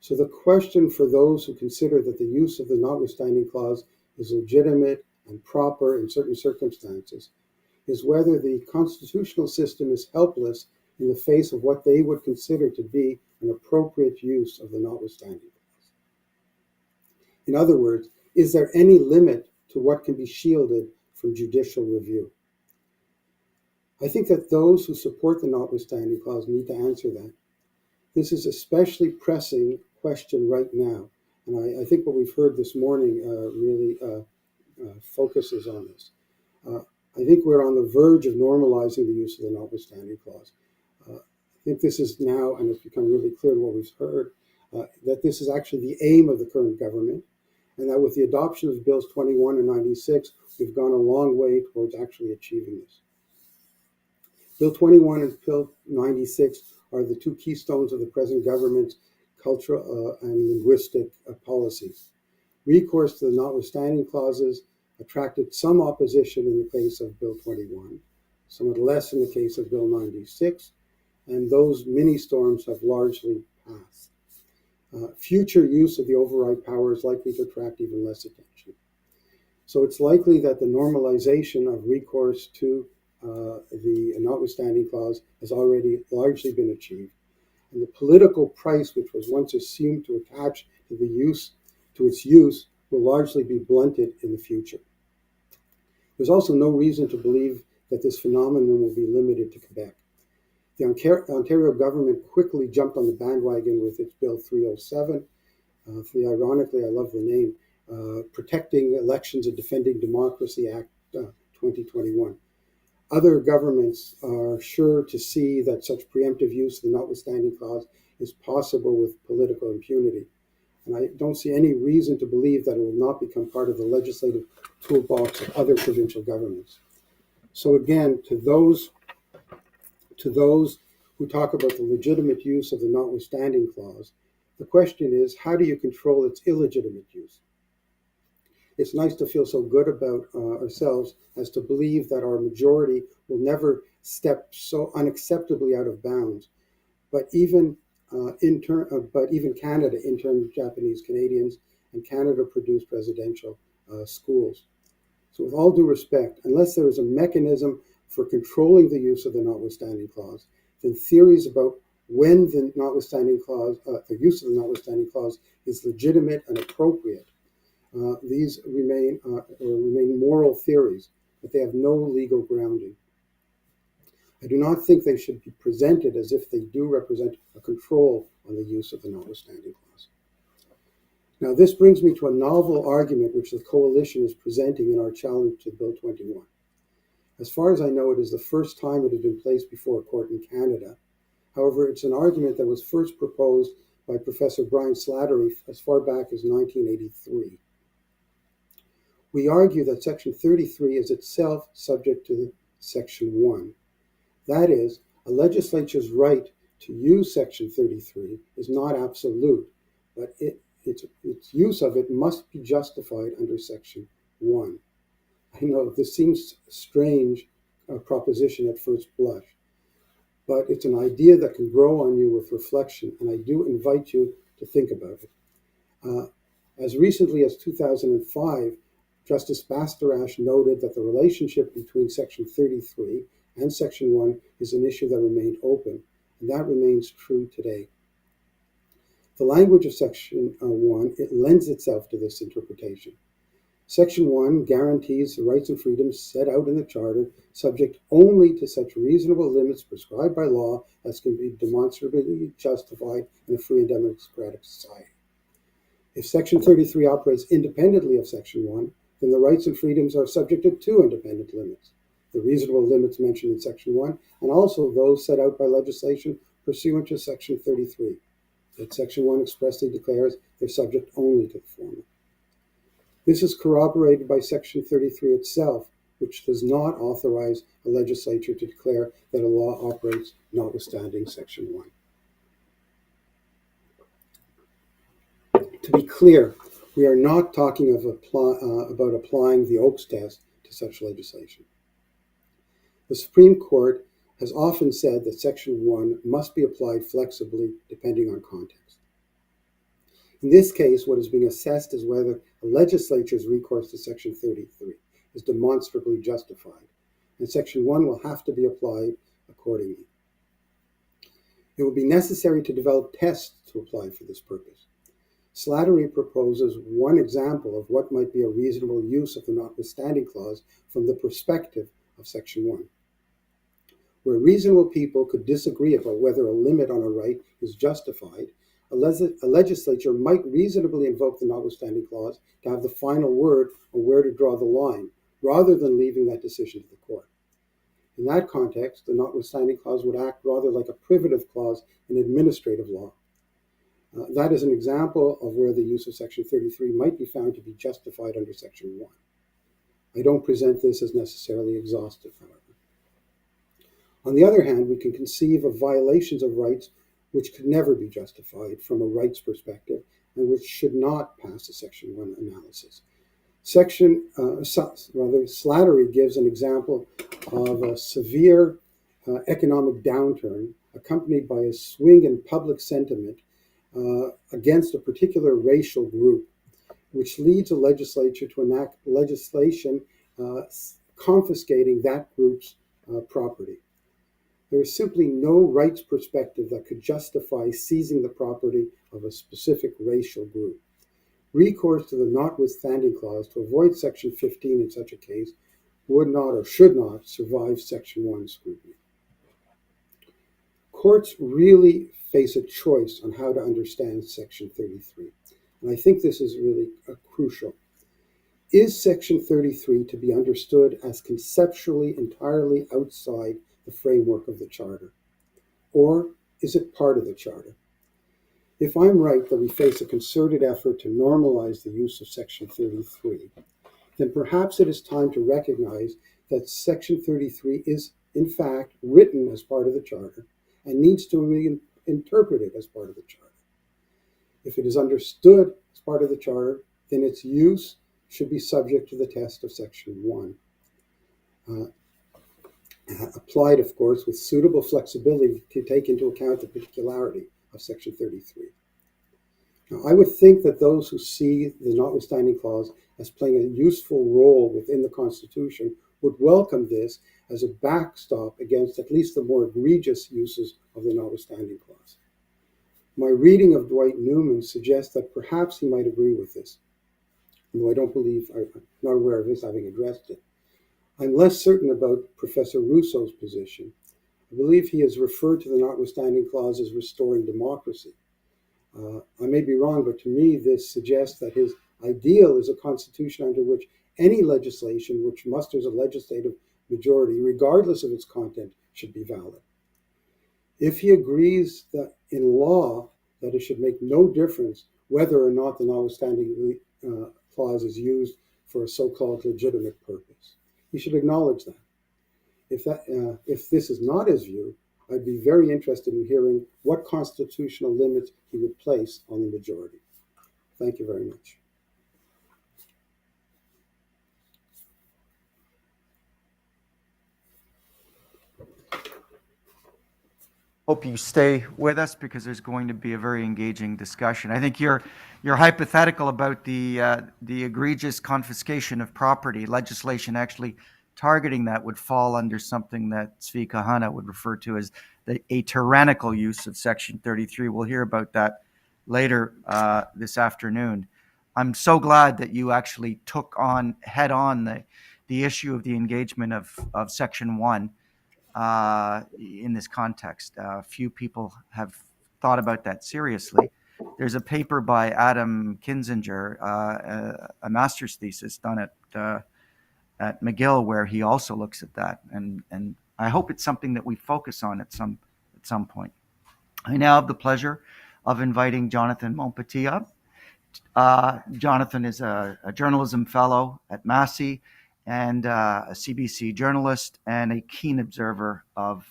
So the question for those who consider that the use of the notwithstanding clause is legitimate and proper in certain circumstances is whether the constitutional system is helpless in the face of what they would consider to be an appropriate use of the notwithstanding clause. In other words, is there any limit to what can be shielded from judicial review? I think that those who support the notwithstanding clause need to answer that. This is especially pressing question right now, and I think what we've heard this morning really focuses on this. I think we're on the verge of normalizing the use of the notwithstanding clause. I think this is now, and it's become really clear in what we've heard, that this is actually the aim of the current government, and that with the adoption of Bills 21 and 96, we've gone a long way towards actually achieving this. Bill 21 and Bill 96 are the two keystones of the present government's cultural and linguistic policies. Recourse to the notwithstanding clauses attracted some opposition in the case of Bill 21, somewhat less in the case of Bill 96, and those mini-storms have largely passed. Future use of the override power is likely to attract even less attention. So it's likely that the normalization of recourse to the notwithstanding clause has already largely been achieved. And the political price, which was once assumed to attach to its use, will largely be blunted in the future. There's also no reason to believe that this phenomenon will be limited to Quebec. The Ontario government quickly jumped on the bandwagon with its Bill 307. Ironically, I love the name, Protecting Elections and Defending Democracy Act 2021. Other governments are sure to see that such preemptive use of the notwithstanding clause is possible with political impunity. And I don't see any reason to believe that it will not become part of the legislative toolbox of other provincial governments. So again, to those who talk about the legitimate use of the notwithstanding clause, the question is, how do you control its illegitimate use? It's nice to feel so good about ourselves as to believe that our majority will never step so unacceptably out of bounds. But even Canada interned Japanese Canadians, and Canada produced residential schools. So with all due respect, unless there is a mechanism for controlling the use of the notwithstanding clause, then theories about when the notwithstanding clause, the use of the notwithstanding clause is legitimate and appropriate, these remain moral theories, but they have no legal grounding. I do not think they should be presented as if they do represent a control on the use of the notwithstanding clause. Now, this brings me to a novel argument which the Coalition is presenting in our challenge to Bill 21. As far as I know, it is the first time it has been placed before a court in Canada. However, it's an argument that was first proposed by Professor Brian Slattery as far back as 1983. We argue that Section 33 is itself subject to Section 1. That is, a legislature's right to use Section 33 is not absolute, but its use of it must be justified under Section 1. I know this seems a strange proposition at first blush, but it's an idea that can grow on you with reflection, and I do invite you to think about it. As recently as 2005, Justice Bastarache noted that the relationship between Section 33 and Section 1 is an issue that remained open, and that remains true today. The language of Section 1, it lends itself to this interpretation. Section 1 guarantees the rights and freedoms set out in the Charter, subject only to such reasonable limits prescribed by law as can be demonstrably justified in a free and democratic society. If Section 33 operates independently of Section 1, then the rights and freedoms are subject to two independent limits: the reasonable limits mentioned in Section 1, and also those set out by legislation pursuant to Section 33. That Section 1 expressly declares they're subject only to the former. This is corroborated by Section 33 itself, which does not authorize a legislature to declare that a law operates notwithstanding Section 1. To be clear, we are not talking about applying the Oakes test to such legislation. The Supreme Court has often said that Section 1 must be applied flexibly depending on context. In this case, what is being assessed is whether a legislature's recourse to Section 33 is demonstrably justified, and Section 1 will have to be applied accordingly. It will be necessary to develop tests to apply for this purpose. Slattery proposes one example of what might be a reasonable use of the notwithstanding clause from the perspective of Section 1. Where reasonable people could disagree about whether a limit on a right is justified, a legislature might reasonably invoke the notwithstanding clause to have the final word on where to draw the line, rather than leaving that decision to the court. In that context, the notwithstanding clause would act rather like a privative clause in administrative law. That is an example of where the use of Section 33 might be found to be justified under Section 1. I don't present this as necessarily exhaustive, however. On the other hand, we can conceive of violations of rights which could never be justified from a rights perspective and which should not pass a Section 1 analysis. Slattery gives an example of a severe economic downturn accompanied by a swing in public sentiment against a particular racial group, which leads a legislature to enact legislation confiscating that group's property. There is simply no rights perspective that could justify seizing the property of a specific racial group. recourse to the notwithstanding clause to avoid Section 15 in such a case would not or should not survive Section 1 scrutiny. Courts really face a choice on how to understand Section 33, and I think this is really crucial. Is Section 33 to be understood as conceptually entirely outside the framework of the Charter, or is it part of the Charter? If I'm right that we face a concerted effort to normalize the use of Section 33, then perhaps it is time to recognize that Section 33 is, in fact, written as part of the Charter and needs to be interpreted as part of the Charter. If it is understood as part of the Charter, then its use should be subject to the test of Section 1. Applied, of course, with suitable flexibility to take into account the particularity of Section 33. Now, I would think that those who see the notwithstanding clause as playing a useful role within the Constitution would welcome this as a backstop against at least the more egregious uses of the notwithstanding clause. My reading of Dwight Newman suggests that perhaps he might agree with this, although I'm not aware of his having addressed it. I'm less certain about Professor Rousseau's position. I believe he has referred to the notwithstanding clause as restoring democracy. I may be wrong, but to me this suggests that his ideal is a constitution under which any legislation which musters a legislative majority, regardless of its content, should be valid. If he agrees that in law that it should make no difference whether or not the notwithstanding clause is used for a so-called legitimate purpose, he should acknowledge that. If this is not his view, I'd be very interested in hearing what constitutional limits he would place on the majority. Thank you very much. Hope you stay with us because there's going to be a very engaging discussion. I think your hypothetical about the egregious confiscation of property legislation targeting that would fall under something that Zvi Kahana would refer to as a tyrannical use of Section 33. We'll hear about that later this afternoon. I'm so glad that you actually took on head-on the issue of the engagement of Section 1 in this context. Few people have thought about that seriously. There's a paper by Adam Kinzinger, a master's thesis done at McGill, where he also looks at that, and I hope it's something that we focus on at some point. I now have the pleasure of inviting Jonathan Montpetit up. Jonathan is a journalism fellow at Massey and a CBC journalist and a keen observer of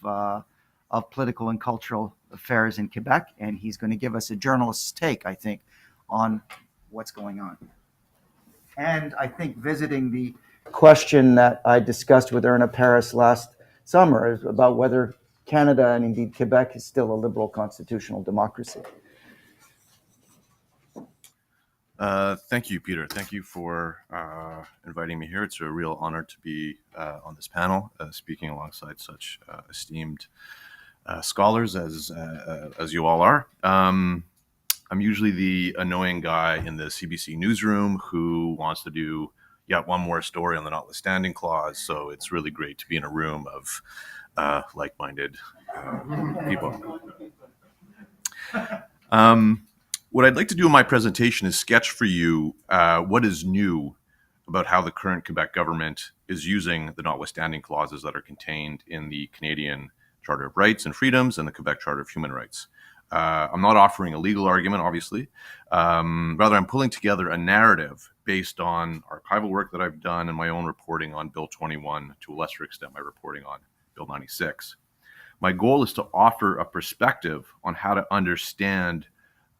political and cultural affairs in Quebec, and he's going to give us a journalist's take, I think, on what's going on. And I think visiting the question that I discussed with Erna Paris last summer is about whether Canada and indeed Quebec is still a liberal constitutional democracy. Thank you, Peter. Thank you for inviting me here. It's a real honor to be on this panel, speaking alongside such esteemed scholars as you all are. I'm usually the annoying guy in the CBC newsroom who wants to do yet one more story on the notwithstanding clause. So it's really great to be in a room of like-minded people. What I'd like to do in my presentation is sketch for you what is new about how the current Quebec government is using the notwithstanding clauses that are contained in the Canadian Charter of Rights and Freedoms and the Quebec Charter of Human Rights. I'm not offering a legal argument, obviously. Rather, I'm pulling together a narrative based on archival work that I've done and my own reporting on Bill 21, to a lesser extent my reporting on Bill 96. My goal is to offer a perspective on how to understand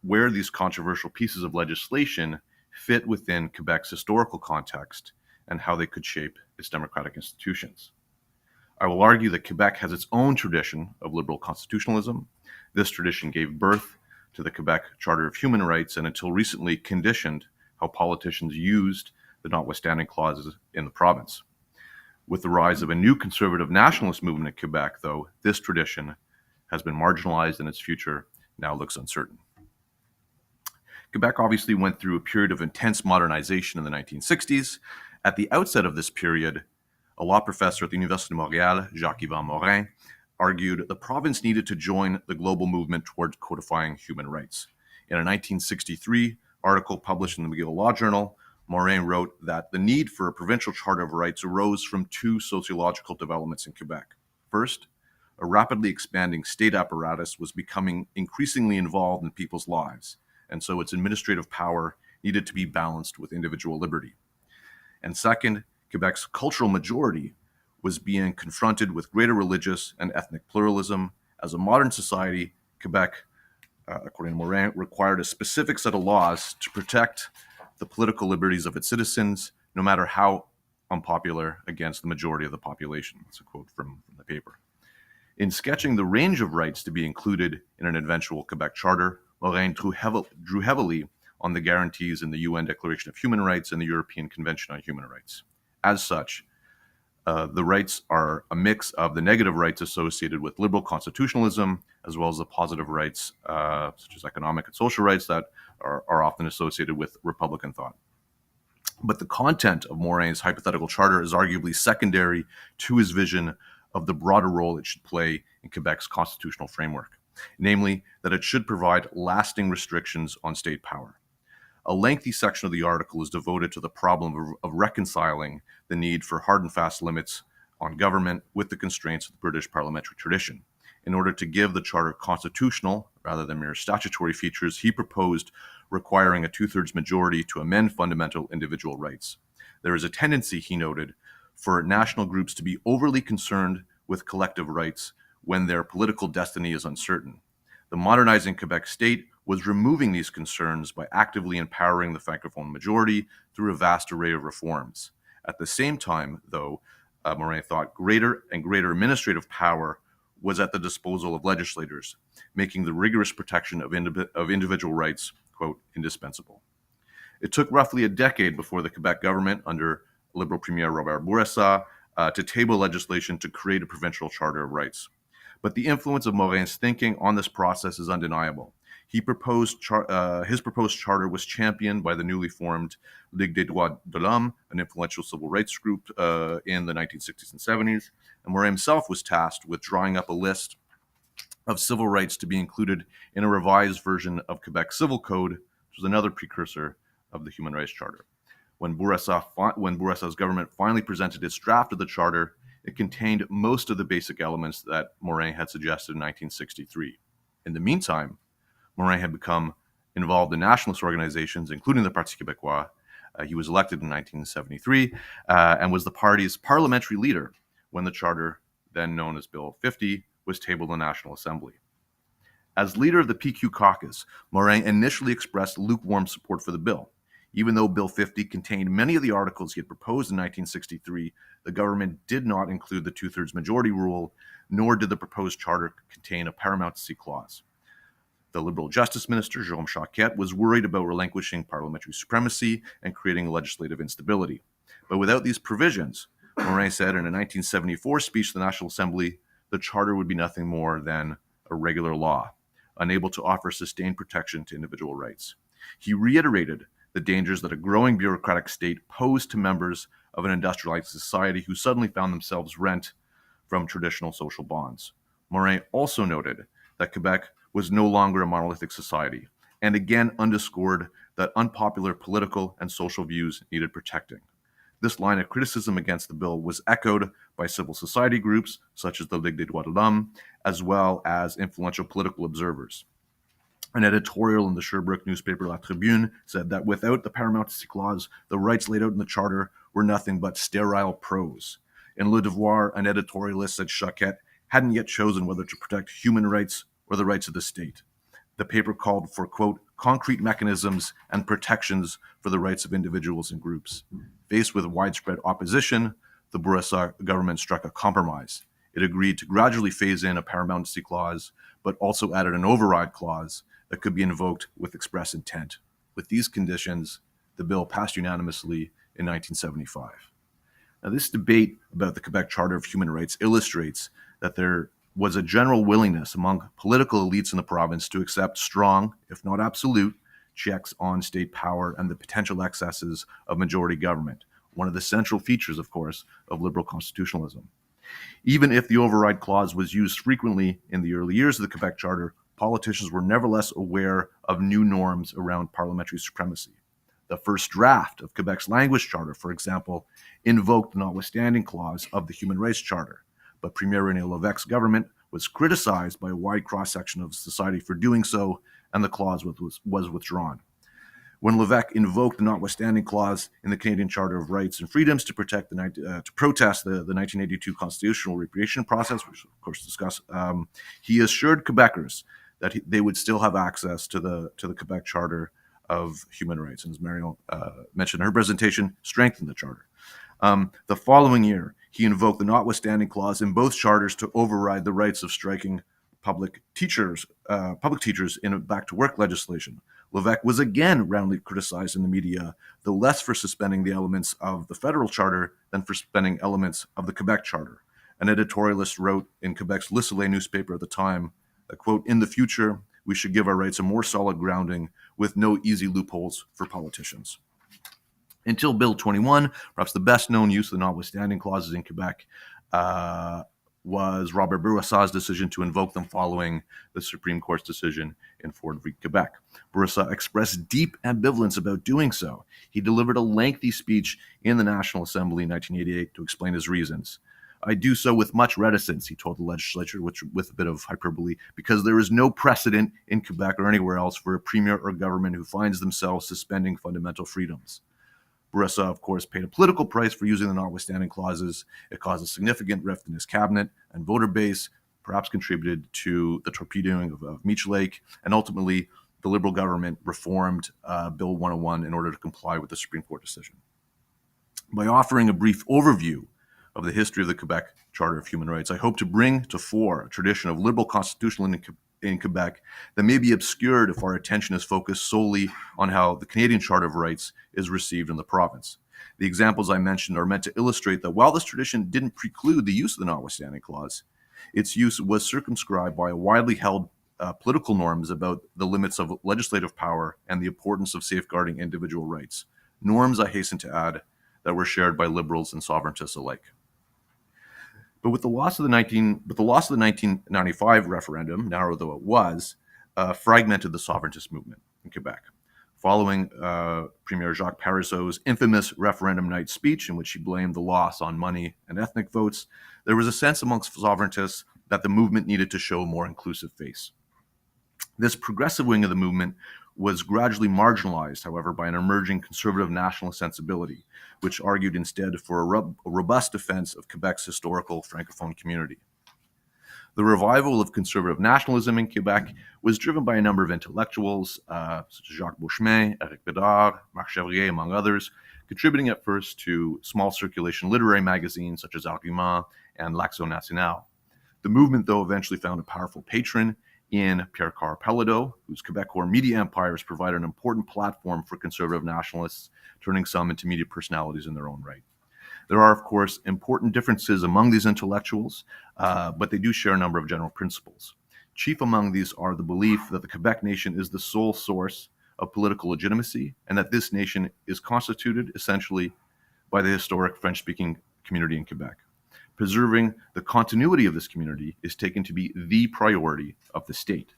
where these controversial pieces of legislation fit within Quebec's historical context and how they could shape its democratic institutions. I will argue that Quebec has its own tradition of liberal constitutionalism. This tradition gave birth to the Quebec Charter of Human Rights and until recently conditioned how politicians used the notwithstanding clauses in the province. With the rise of a new conservative nationalist movement in Quebec, though, this tradition has been marginalized and its future now looks uncertain. Quebec obviously went through a period of intense modernization in the 1960s. At the outset of this period, a law professor at the Université de Montréal, Jacques-Yvan Morin, argued the province needed to join the global movement towards codifying human rights. In a 1963 article published in the McGill Law Journal, Morin wrote that the need for a provincial charter of rights arose from two sociological developments in Quebec. First, a rapidly expanding state apparatus was becoming increasingly involved in people's lives, and so its administrative power needed to be balanced with individual liberty. And second, Quebec's cultural majority was being confronted with greater religious and ethnic pluralism. As a modern society, Quebec, according to Morin, required a specific set of laws to protect the political liberties of its citizens, no matter how unpopular against the majority of the population. That's a quote from the paper. In sketching the range of rights to be included in an eventual Quebec charter, Morin drew heavily on the guarantees in the UN Declaration of Human Rights and the European Convention on Human Rights. As such, the rights are a mix of the negative rights associated with liberal constitutionalism, as well as the positive rights, such as economic and social rights, that are often associated with Republican thought. But the content of Morin's hypothetical charter is arguably secondary to his vision of the broader role it should play in Quebec's constitutional framework, namely that it should provide lasting restrictions on state power. A lengthy section of the article is devoted to the problem of reconciling the need for hard and fast limits on government with the constraints of the British parliamentary tradition. In order to give the charter constitutional rather than mere statutory features, he proposed requiring a two-thirds majority to amend fundamental individual rights. There is a tendency, he noted, for national groups to be overly concerned with collective rights when their political destiny is uncertain. The modernizing Quebec state was removing these concerns by actively empowering the Francophone majority through a vast array of reforms. At the same time, though, Morin thought greater and greater administrative power was at the disposal of legislators, making the rigorous protection of individual rights, quote, indispensable. It took roughly a decade before the Quebec government, under Liberal Premier Robert Bourassa, to table legislation to create a provincial charter of rights. But the influence of Morin's thinking on this process is undeniable. His proposed charter was championed by the newly formed Ligue des Droits de l'Homme, an influential civil rights group in the 1960s and 70s, and Morin himself was tasked with drawing up a list of civil rights to be included in a revised version of Quebec's Civil Code, which was another precursor of the Human Rights Charter. When Bourassa's government finally presented its draft of the charter, it contained most of the basic elements that Morin had suggested in 1963. In the meantime, Morin had become involved in nationalist organizations, including the Parti Québécois. He was elected in 1973 and was the party's parliamentary leader when the charter, then known as Bill 50, was tabled in the National Assembly. As leader of the PQ caucus, Morin initially expressed lukewarm support for the bill. Even though Bill 50 contained many of the articles he had proposed in 1963, the government did not include the two-thirds majority rule, nor did the proposed charter contain a paramountcy clause. The Liberal Justice Minister, Jérôme Charquette, was worried about relinquishing parliamentary supremacy and creating legislative instability. But without these provisions, Morin said in a 1974 speech to the National Assembly, the charter would be nothing more than a regular law, unable to offer sustained protection to individual rights. He reiterated the dangers that a growing bureaucratic state posed to members of an industrialized society who suddenly found themselves rent from traditional social bonds. Morin also noted that Quebec was no longer a monolithic society, and again underscored that unpopular political and social views needed protecting. This line of criticism against the bill was echoed by civil society groups such as the Ligue des Droits de l'Homme, as well as influential political observers. An editorial in the Sherbrooke newspaper La Tribune said that without the paramountcy clause, the rights laid out in the charter were nothing but sterile prose. In Le Devoir, an editorialist said Charquette hadn't yet chosen whether to protect human rights or the rights of the state. The paper called for, quote, concrete mechanisms and protections for the rights of individuals and groups. Faced with widespread opposition, the Bourassa government struck a compromise. It agreed to gradually phase in a paramountcy clause, but also added an override clause that could be invoked with express intent. With these conditions, the bill passed unanimously in 1975. Now, this debate about the Quebec Charter of Human Rights illustrates that there was a general willingness among political elites in the province to accept strong, if not absolute, checks on state power and the potential excesses of majority government, one of the central features, of course, of liberal constitutionalism. Even if the override clause was used frequently in the early years of the Quebec Charter, politicians were nevertheless aware of new norms around parliamentary supremacy. The first draft of Quebec's language charter, for example, invoked the notwithstanding clause of the Human Rights Charter, but Premier René Lévesque's government was criticized by a wide cross-section of society for doing so, and the clause was withdrawn. When Lévesque invoked the notwithstanding clause in the Canadian Charter of Rights and Freedoms to protest the 1982 constitutional repatriation process, which of course discussed, he assured Quebecers that they would still have access to the Quebec Charter of Human Rights, and as Marion mentioned in her presentation, strengthened the charter. The following year, he invoked the notwithstanding clause in both charters to override the rights of striking public teachers in back-to-work legislation. Lévesque was again roundly criticized in the media, though less for suspending the elements of the federal charter than for suspending elements of the Quebec Charter. An editorialist wrote in Quebec's Le Soleil newspaper at the time that, quote, "In the future, we should give our rights a more solid grounding with no easy loopholes for politicians." Until Bill 21, perhaps the best-known use of the notwithstanding clauses in Quebec was Robert Bourassa's decision to invoke them following the Supreme Court's decision in Ford v. Quebec. Bourassa expressed deep ambivalence about doing so. He delivered a lengthy speech in the National Assembly in 1988 to explain his reasons. "I do so with much reticence," he told the legislature, with a bit of hyperbole, "because there is no precedent in Quebec or anywhere else for a premier or government who finds themselves suspending fundamental freedoms." Bourassa, of course, paid a political price for using the notwithstanding clauses. It caused a significant rift in his cabinet and voter base, perhaps contributed to the torpedoing of Meech Lake, and ultimately the Liberal government reformed Bill 101 in order to comply with the Supreme Court decision. By offering a brief overview of the history of the Quebec Charter of Human Rights, I hope to bring to fore a tradition of liberal constitutionalism in Quebec that may be obscured if our attention is focused solely on how the Canadian Charter of Rights is received in the province. The examples I mentioned are meant to illustrate that while this tradition didn't preclude the use of the notwithstanding clause, its use was circumscribed by a widely held political norms about the limits of legislative power and the importance of safeguarding individual rights. Norms, I hasten to add, that were shared by liberals and sovereigntists alike. But with the loss of the 1995 referendum, narrow though it was, fragmented the sovereigntist movement in Quebec. Following Premier Jacques Parizeau's infamous referendum night speech, in which he blamed the loss on money and ethnic votes, there was a sense amongst sovereigntists that the movement needed to show a more inclusive face. This progressive wing of the movement was gradually marginalized, however, by an emerging conservative nationalist sensibility, which argued instead for a robust defense of Quebec's historical Francophone community. The revival of conservative nationalism in Quebec was driven by a number of intellectuals, such as Jacques Beauchemin, Éric Bédard, Marc Chevrier, among others, contributing at first to small circulation literary magazines such as Argument and L'Action Nationale. The movement, though, eventually found a powerful patron in Pierre-Carl Pelado, whose Quebecor media empires provided an important platform for conservative nationalists, turning some into media personalities in their own right. There are, of course, important differences among these intellectuals, but they do share a number of general principles. Chief among these are the belief that the Quebec nation is the sole source of political legitimacy, and that this nation is constituted essentially by the historic French-speaking community in Quebec. Preserving the continuity of this community is taken to be the priority of the state.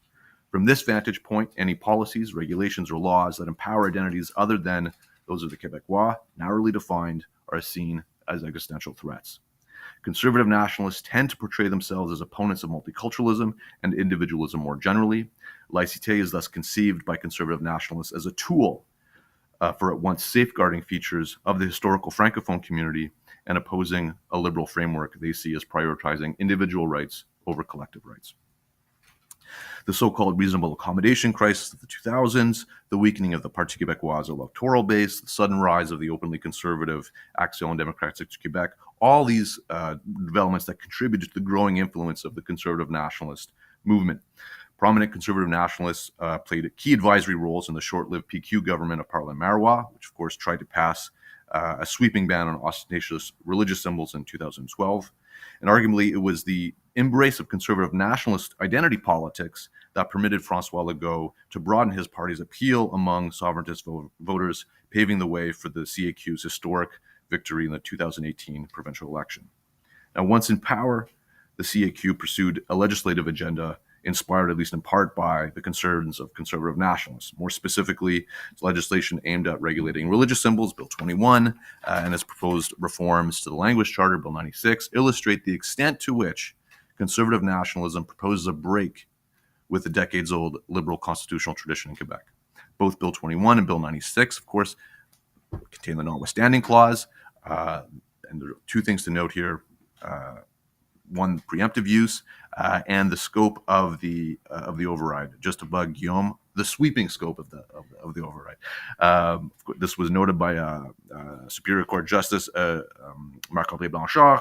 From this vantage point, any policies, regulations, or laws that empower identities other than those of the Québécois, narrowly defined, are seen as existential threats. Conservative nationalists tend to portray themselves as opponents of multiculturalism and individualism more generally. Laïcité is thus conceived by conservative nationalists as a tool for at once safeguarding features of the historical Francophone community and opposing a liberal framework they see as prioritizing individual rights over collective rights. The so-called reasonable accommodation crisis of the 2000s, the weakening of the Parti Québécois electoral base, the sudden rise of the openly conservative Action démocratique du Québec, all these developments that contributed to the growing influence of the conservative nationalist movement. Prominent conservative nationalists played key advisory roles in the short-lived PQ government of Parlement Marois, which of course tried to pass a sweeping ban on ostentatious religious symbols in 2012. And arguably, it was the embrace of conservative nationalist identity politics that permitted Francois Legault to broaden his party's appeal among sovereigntist voters, paving the way for the CAQ's historic victory in the 2018 provincial election. Now, once in power, the CAQ pursued a legislative agenda inspired at least in part by the concerns of conservative nationalists. More specifically, it's legislation aimed at regulating religious symbols, Bill 21, and its proposed reforms to the Language Charter, Bill 96, illustrate the extent to which conservative nationalism proposes a break with the decades-old liberal constitutional tradition in Quebec. Both Bill 21 and Bill 96, of course, contain the Notwithstanding clause, and there are two things to note here. One, preemptive use, and the scope of the override. Just to bug Guillaume, the sweeping scope of the override. This was noted by Superior Court Justice Marc-André Blanchard.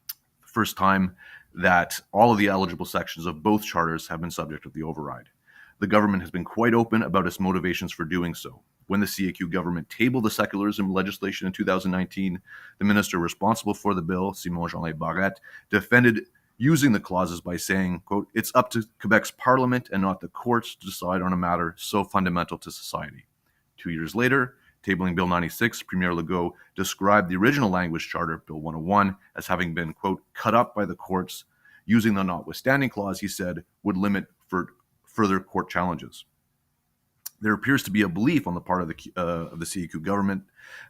The first time that all of the eligible sections of both charters have been subject of the override. The government has been quite open about its motivations for doing so. When the CAQ government tabled the secularism legislation in 2019, the minister responsible for the bill, Simon-Jean Barrette, defended using the clauses by saying, quote, "It's up to Quebec's parliament and not the courts to decide on a matter so fundamental to society." 2 years later, tabling Bill 96, Premier Legault described the original language charter, Bill 101, as having been, quote, "cut up by the courts." Using the notwithstanding clause, he said, would limit further court challenges. There appears to be a belief on the part of the CAQ government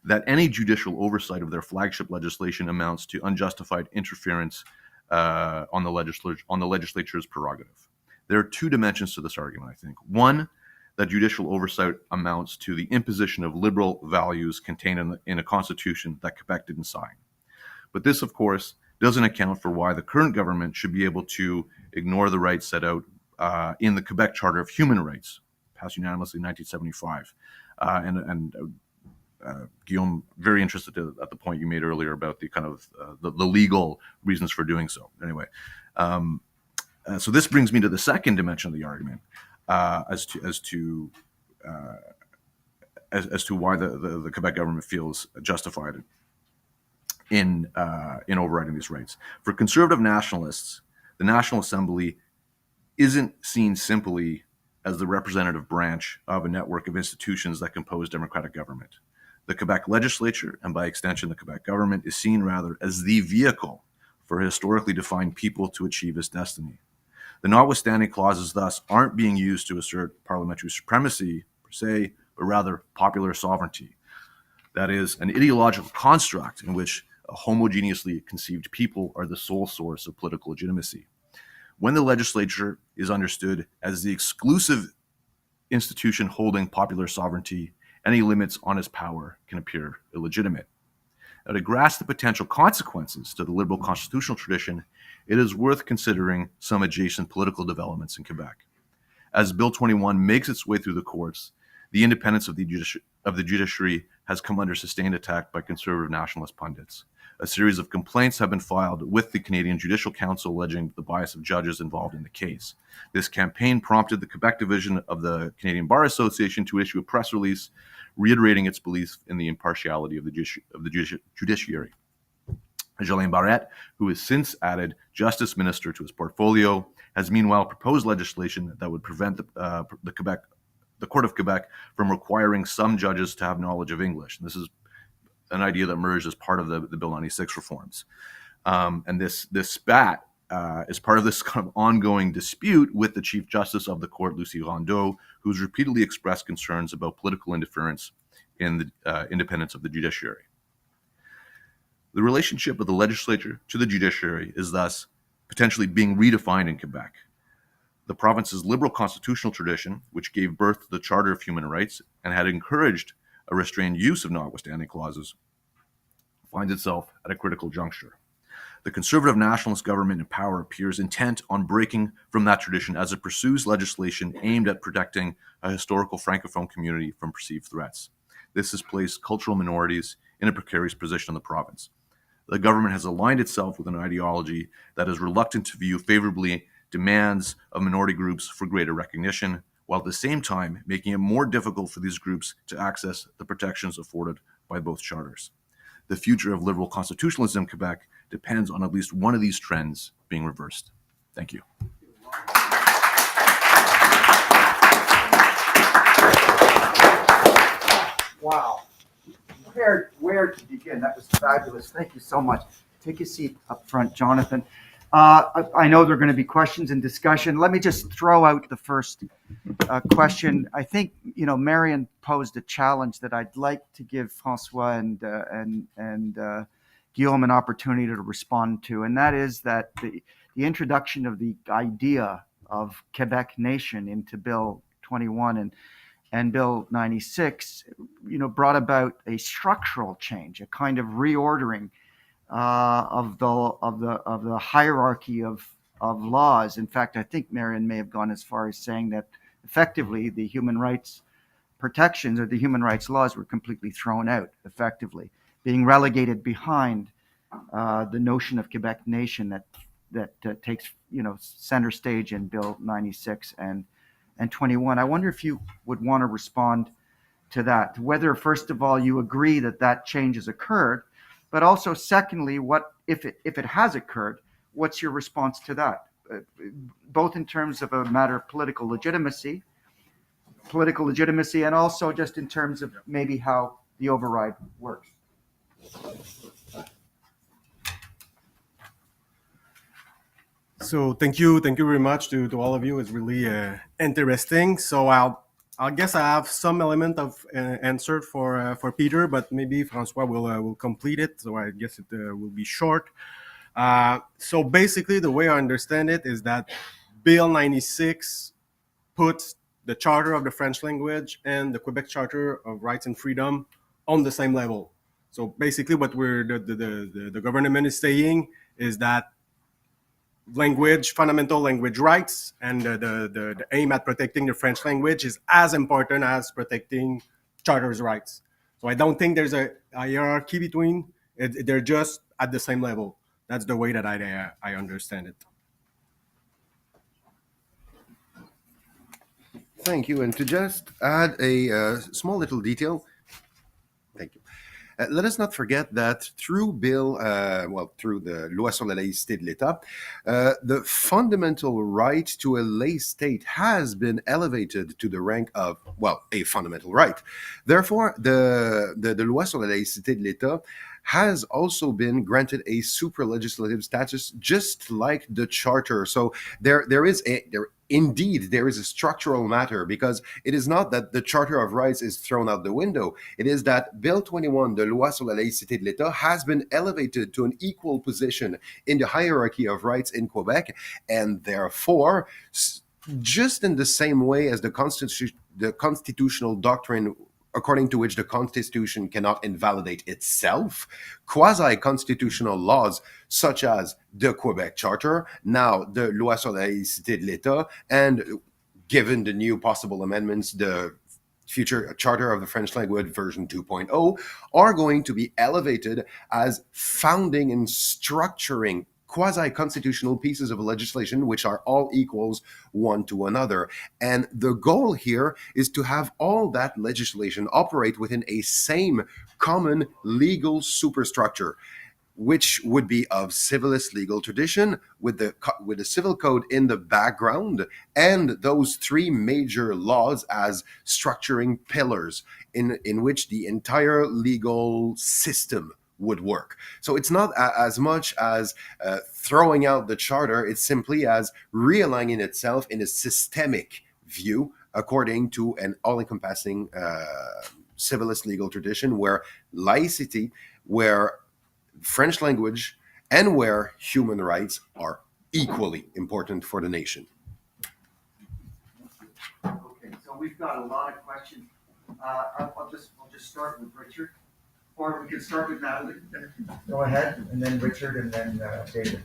that any judicial oversight of their flagship legislation amounts to unjustified interference on the legislature's prerogative. There are two dimensions to this argument, I think. One, that judicial oversight amounts to the imposition of liberal values contained in a constitution that Quebec didn't sign. But this, of course, doesn't account for why the current government should be able to ignore the rights set out in the Quebec Charter of Human Rights, passed unanimously in 1975. Guillaume, very interested at the point you made earlier about the kind of the legal reasons for doing so. Anyway, so this brings me to the second dimension of the argument, as to why the Quebec government feels justified in overriding these rights. For conservative nationalists, the National Assembly isn't seen simply as the representative branch of a network of institutions that compose democratic government. The Quebec legislature, and by extension the Quebec government, is seen rather as the vehicle for a historically defined people to achieve its destiny. The notwithstanding clauses thus aren't being used to assert parliamentary supremacy per se, but rather popular sovereignty. That is, an ideological construct in which a homogeneously conceived people are the sole source of political legitimacy. When the legislature is understood as the exclusive institution holding popular sovereignty, any limits on its power can appear illegitimate. Now, to grasp the potential consequences to the liberal constitutional tradition, it is worth considering some adjacent political developments in Quebec. As Bill 21 makes its way through the courts, the independence of the judiciary has come under sustained attack by conservative nationalist pundits. A series of complaints have been filed with the Canadian Judicial Council alleging the bias of judges involved in the case. This campaign prompted the Quebec division of the Canadian Bar Association to issue a press release reiterating its belief in the impartiality of the judiciary. Jolene Barrette, who has since added Justice Minister to his portfolio, has meanwhile proposed legislation that would prevent the Court of Quebec from requiring some judges to have knowledge of English. And this is an idea that emerged as part of the Bill 96 reforms. And this spat is part of this kind of ongoing dispute with the Chief Justice of the Court, Lucie Rondeau, who's repeatedly expressed concerns about political interference in the independence of the judiciary. The relationship of the legislature to the judiciary is thus potentially being redefined in Quebec. The province's liberal constitutional tradition, which gave birth to the Charter of Human Rights and had encouraged a restrained use of notwithstanding clauses, finds itself at a critical juncture. The conservative nationalist government in power appears intent on breaking from that tradition as it pursues legislation aimed at protecting a historical Francophone community from perceived threats. This has placed cultural minorities in a precarious position in the province. The government has aligned itself with an ideology that is reluctant to view favorably demands of minority groups for greater recognition, while at the same time making it more difficult for these groups to access the protections afforded by both charters. The future of liberal constitutionalism in Quebec depends on at least one of these trends being reversed. Thank you. Wow. Where to begin? That was fabulous. Thank you so much. Take a seat up front, Jonathan. I know there are going to be questions and discussion. Let me just throw out the first question. I think, Marion posed a challenge that I'd like to give François and Guillaume an opportunity to respond to, and that is that the introduction of the idea of Quebec nation into Bill 21 and Bill 96, brought about a structural change, a kind of reordering of the hierarchy of laws. In fact, I think Marion may have gone as far as saying that effectively the human rights protections or the human rights laws were completely thrown out, effectively being relegated behind the notion of Quebec nation that takes center stage in Bill 96 and 21. I wonder if you would want to respond to that, whether first of all you agree that change has occurred, but also secondly, what if it has occurred, what's your response to that, both in terms of a matter of political legitimacy, and also just in terms of maybe how the override works. So thank you very much to all of you. It's really interesting. So I guess I have some element of answer for Peter, but maybe François will complete it. So I guess it will be short. So basically, the way I understand it is that Bill 96 puts the Charter of the French language and the Quebec Charter of Rights and Freedom on the same level. So basically, what the government is saying is that fundamental language rights, and the aim at protecting the French language is as important as protecting charter's rights. So I don't think there's a hierarchy between. They're just at the same level. That's the way that I understand it. Thank you. And to just add a small little detail, thank you. Let us not forget that through through the Loi sur la laïcité de l'État, the fundamental right to a lay state has been elevated to the rank of, a fundamental right. Therefore, the Loi sur la laïcité de l'État has also been granted a super-legislative status, just like the Charter. So there is a structural matter, because it is not that the Charter of Rights is thrown out the window. It is that Bill 21, the Loi sur la laïcité de l'État, has been elevated to an equal position in the hierarchy of rights in Quebec, and therefore, just in the same way as the constitutional doctrine according to which the Constitution cannot invalidate itself, quasi-constitutional laws such as the Quebec Charter, now the Loi sur la laïcité de l'État, and given the new possible amendments, the future Charter of the French Language version 2.0, are going to be elevated as founding and structuring quasi-constitutional pieces of legislation which are all equals one to another. And the goal here is to have all that legislation operate within a same common legal superstructure, which would be of civilist legal tradition, with the civil code in the background, and those three major laws as structuring pillars in which the entire legal system would work. So it's not as much as throwing out the Charter, it's simply as realigning itself in a systemic view according to an all-encompassing civilist legal tradition where laicity, where French language, and where human rights are equally important for the nation. Okay, so we've got a lot of questions. I'll just start with Richard. Or we can start with Natalie. Go ahead, and then Richard, and then David.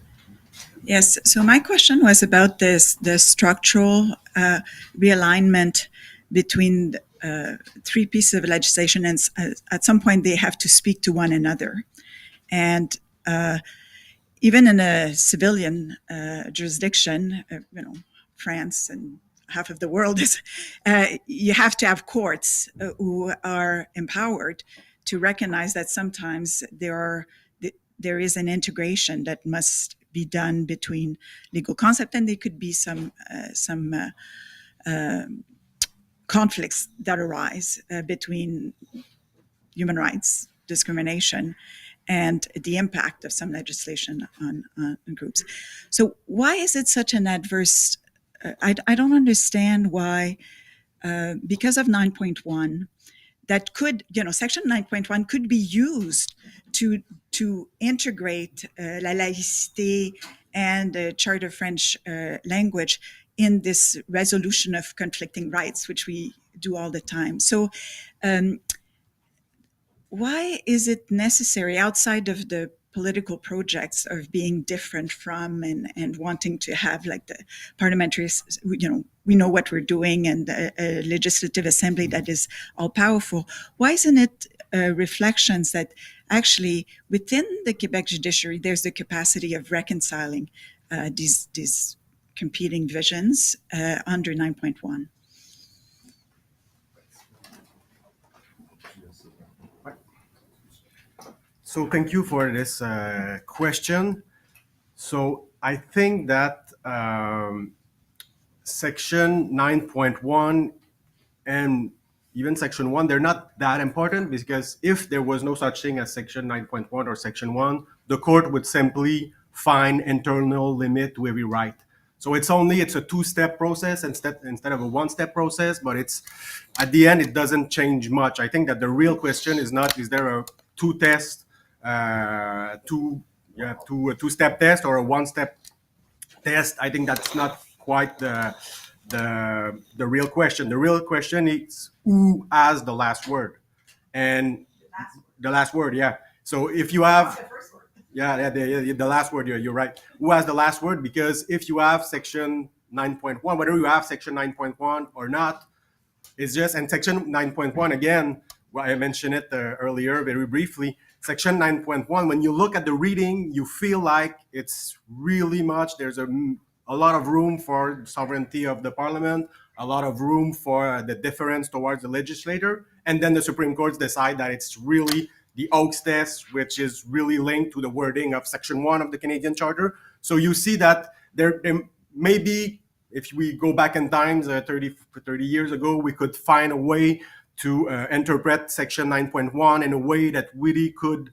Yes, so my question was about the structural realignment between three pieces of legislation, and at some point they have to speak to one another. And even in a civilian jurisdiction, France and half of the world is, you have to have courts who are empowered to recognize that sometimes there are there is an integration that must be done between legal concept, and there could be some conflicts that arise between human rights, discrimination, and the impact of some legislation on groups. So why is it such an adverse? I don't understand why, because of 9.1, that could, Section 9.1 could be used to integrate la laïcité and the Charter French language in this resolution of conflicting rights, which we do all the time. So why is it necessary, outside of the political projects of being different from and wanting to have like the parliamentary, we know what we're doing, and a legislative assembly that is all powerful? Why isn't it reflections that actually within the Quebec judiciary, there's the capacity of reconciling these competing visions under 9.1? So thank you for this question. So I think that Section 9.1 and even Section 1, they're not that important, because if there was no such thing as Section 9.1 or Section 1, the court would simply find internal limit to every right. So it's a two-step process instead of a one-step process, but it's at the end, it doesn't change much. I think that the real question is not, is there a two-step test or a one-step test? I think that's not quite the real question. The real question is who has the last word, and the last word. Yeah. So if you have, the last word. You're right. Who has the last word? Because if you have Section 9.1, whether you have Section 9.1 or not, it's just, and Section 9.1 again. Well, I mentioned it earlier very briefly. Section 9.1, when you look at the reading, you feel like it's really much. There's a lot of room for sovereignty of the parliament, a lot of room for the deference towards the legislator. And then the Supreme Court decide that it's really the Oakes test, which is really linked to the wording of Section 1 of the Canadian Charter. So you see that there may be, if we go back in time, 30 years ago, we could find a way to interpret Section 9.1 in a way that really could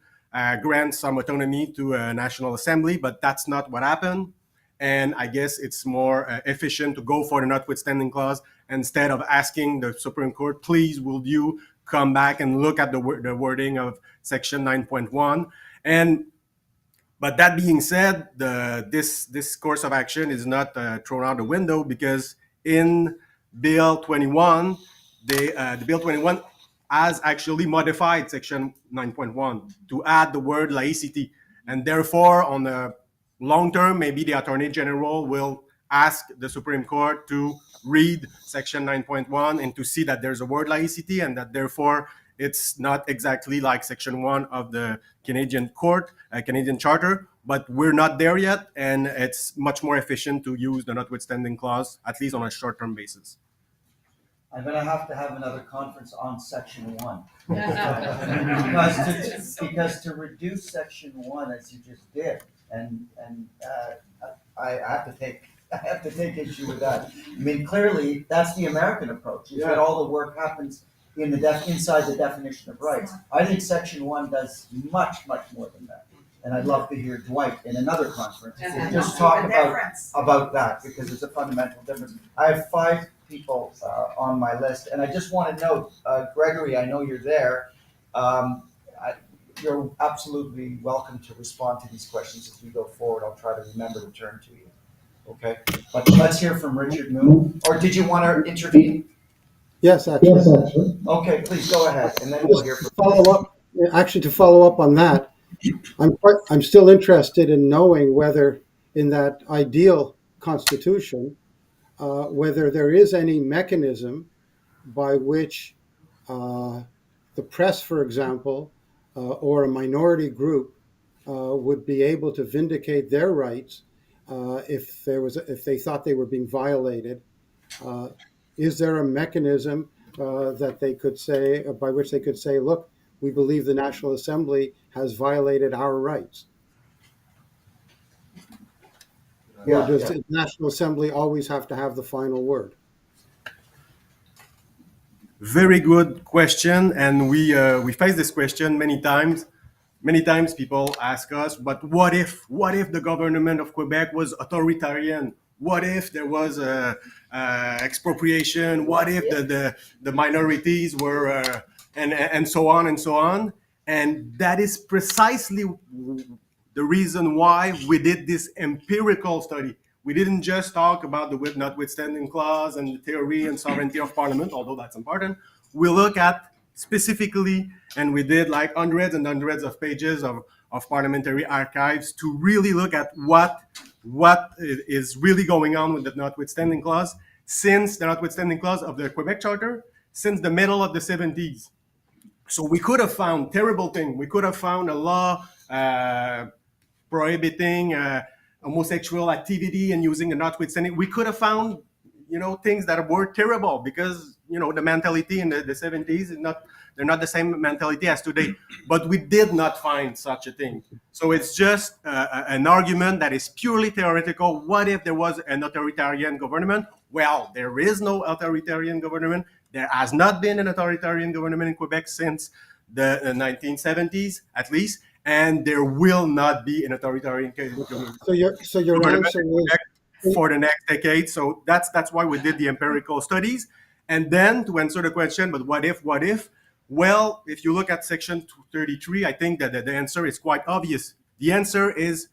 grant some autonomy to a National Assembly, but that's not what happened. And I guess it's more efficient to go for the notwithstanding clause instead of asking the Supreme Court, please, will you come back and look at the wording of Section 9.1? But that being said, this course of action is not thrown out the window, because in Bill 21, the Bill 21 has actually modified Section 9.1 to add the word laicity. And therefore, on the long term, maybe the Attorney General will ask the Supreme Court to read Section 9.1 and to see that there's a word laicity, and that therefore it's not exactly like Section 1 of the Canadian Canadian Charter. But we're not there yet, and it's much more efficient to use the notwithstanding clause, at least on a short-term basis. I'm going to have another conference on Section 1. because to reduce Section 1 as you just did, and I have to take issue with that. I mean, clearly that's the American approach. Is that all the work happens in inside the definition of rights. I think Section 1 does much more than that. And I'd love to hear Dwight in another conference just talk about that, because it's a fundamental difference. I have 5 people on my list, and I just want to note, Gregory, I know you're there. You're absolutely welcome to respond to these questions as we go forward. I'll try to remember to turn to you. Okay, but let's hear from Richard Moon. Or did you want to intervene? Yes, actually. Okay, please go ahead, and then we'll hear from to follow up on that. I'm still interested in knowing whether in that ideal constitution, whether there is any mechanism by which the press, for example, or a minority group would be able to vindicate their rights if they thought they were being violated. Is there a mechanism that they could say, by which they could say, look, we believe the National Assembly has violated our rights? Or does the National Assembly always have to have the final word? Very good question, and we face this question many times. Many times people ask us, but what if the government of Quebec was authoritarian? What if there was expropriation? What if the minorities were and so on and so on? And that is precisely the reason why we did this empirical study. We didn't just talk about the notwithstanding clause and the theory and sovereignty of parliament, although that's important. We look at specifically, and we did like hundreds and hundreds of pages of parliamentary archives to really look at what is really going on with the notwithstanding clause since the notwithstanding clause of the Quebec Charter, since the middle of the 70s. So we could have found terrible things. We could have found a law prohibiting homosexual activity and using a notwithstanding. We could have found, things that were terrible because, the mentality in the 70s is they're not the same mentality as today. But we did not find such a thing. So it's just an argument that is purely theoretical. What if there was an authoritarian government? Well, there is no authoritarian government. There has not been an authoritarian government in Quebec since the 1970s, at least. And there will not be an authoritarian government. So your answer is for the next decade. So that's why we did the empirical studies. And then to answer the question, but what if? Well, if you look at section 33, I think that the answer is quite obvious. The answer is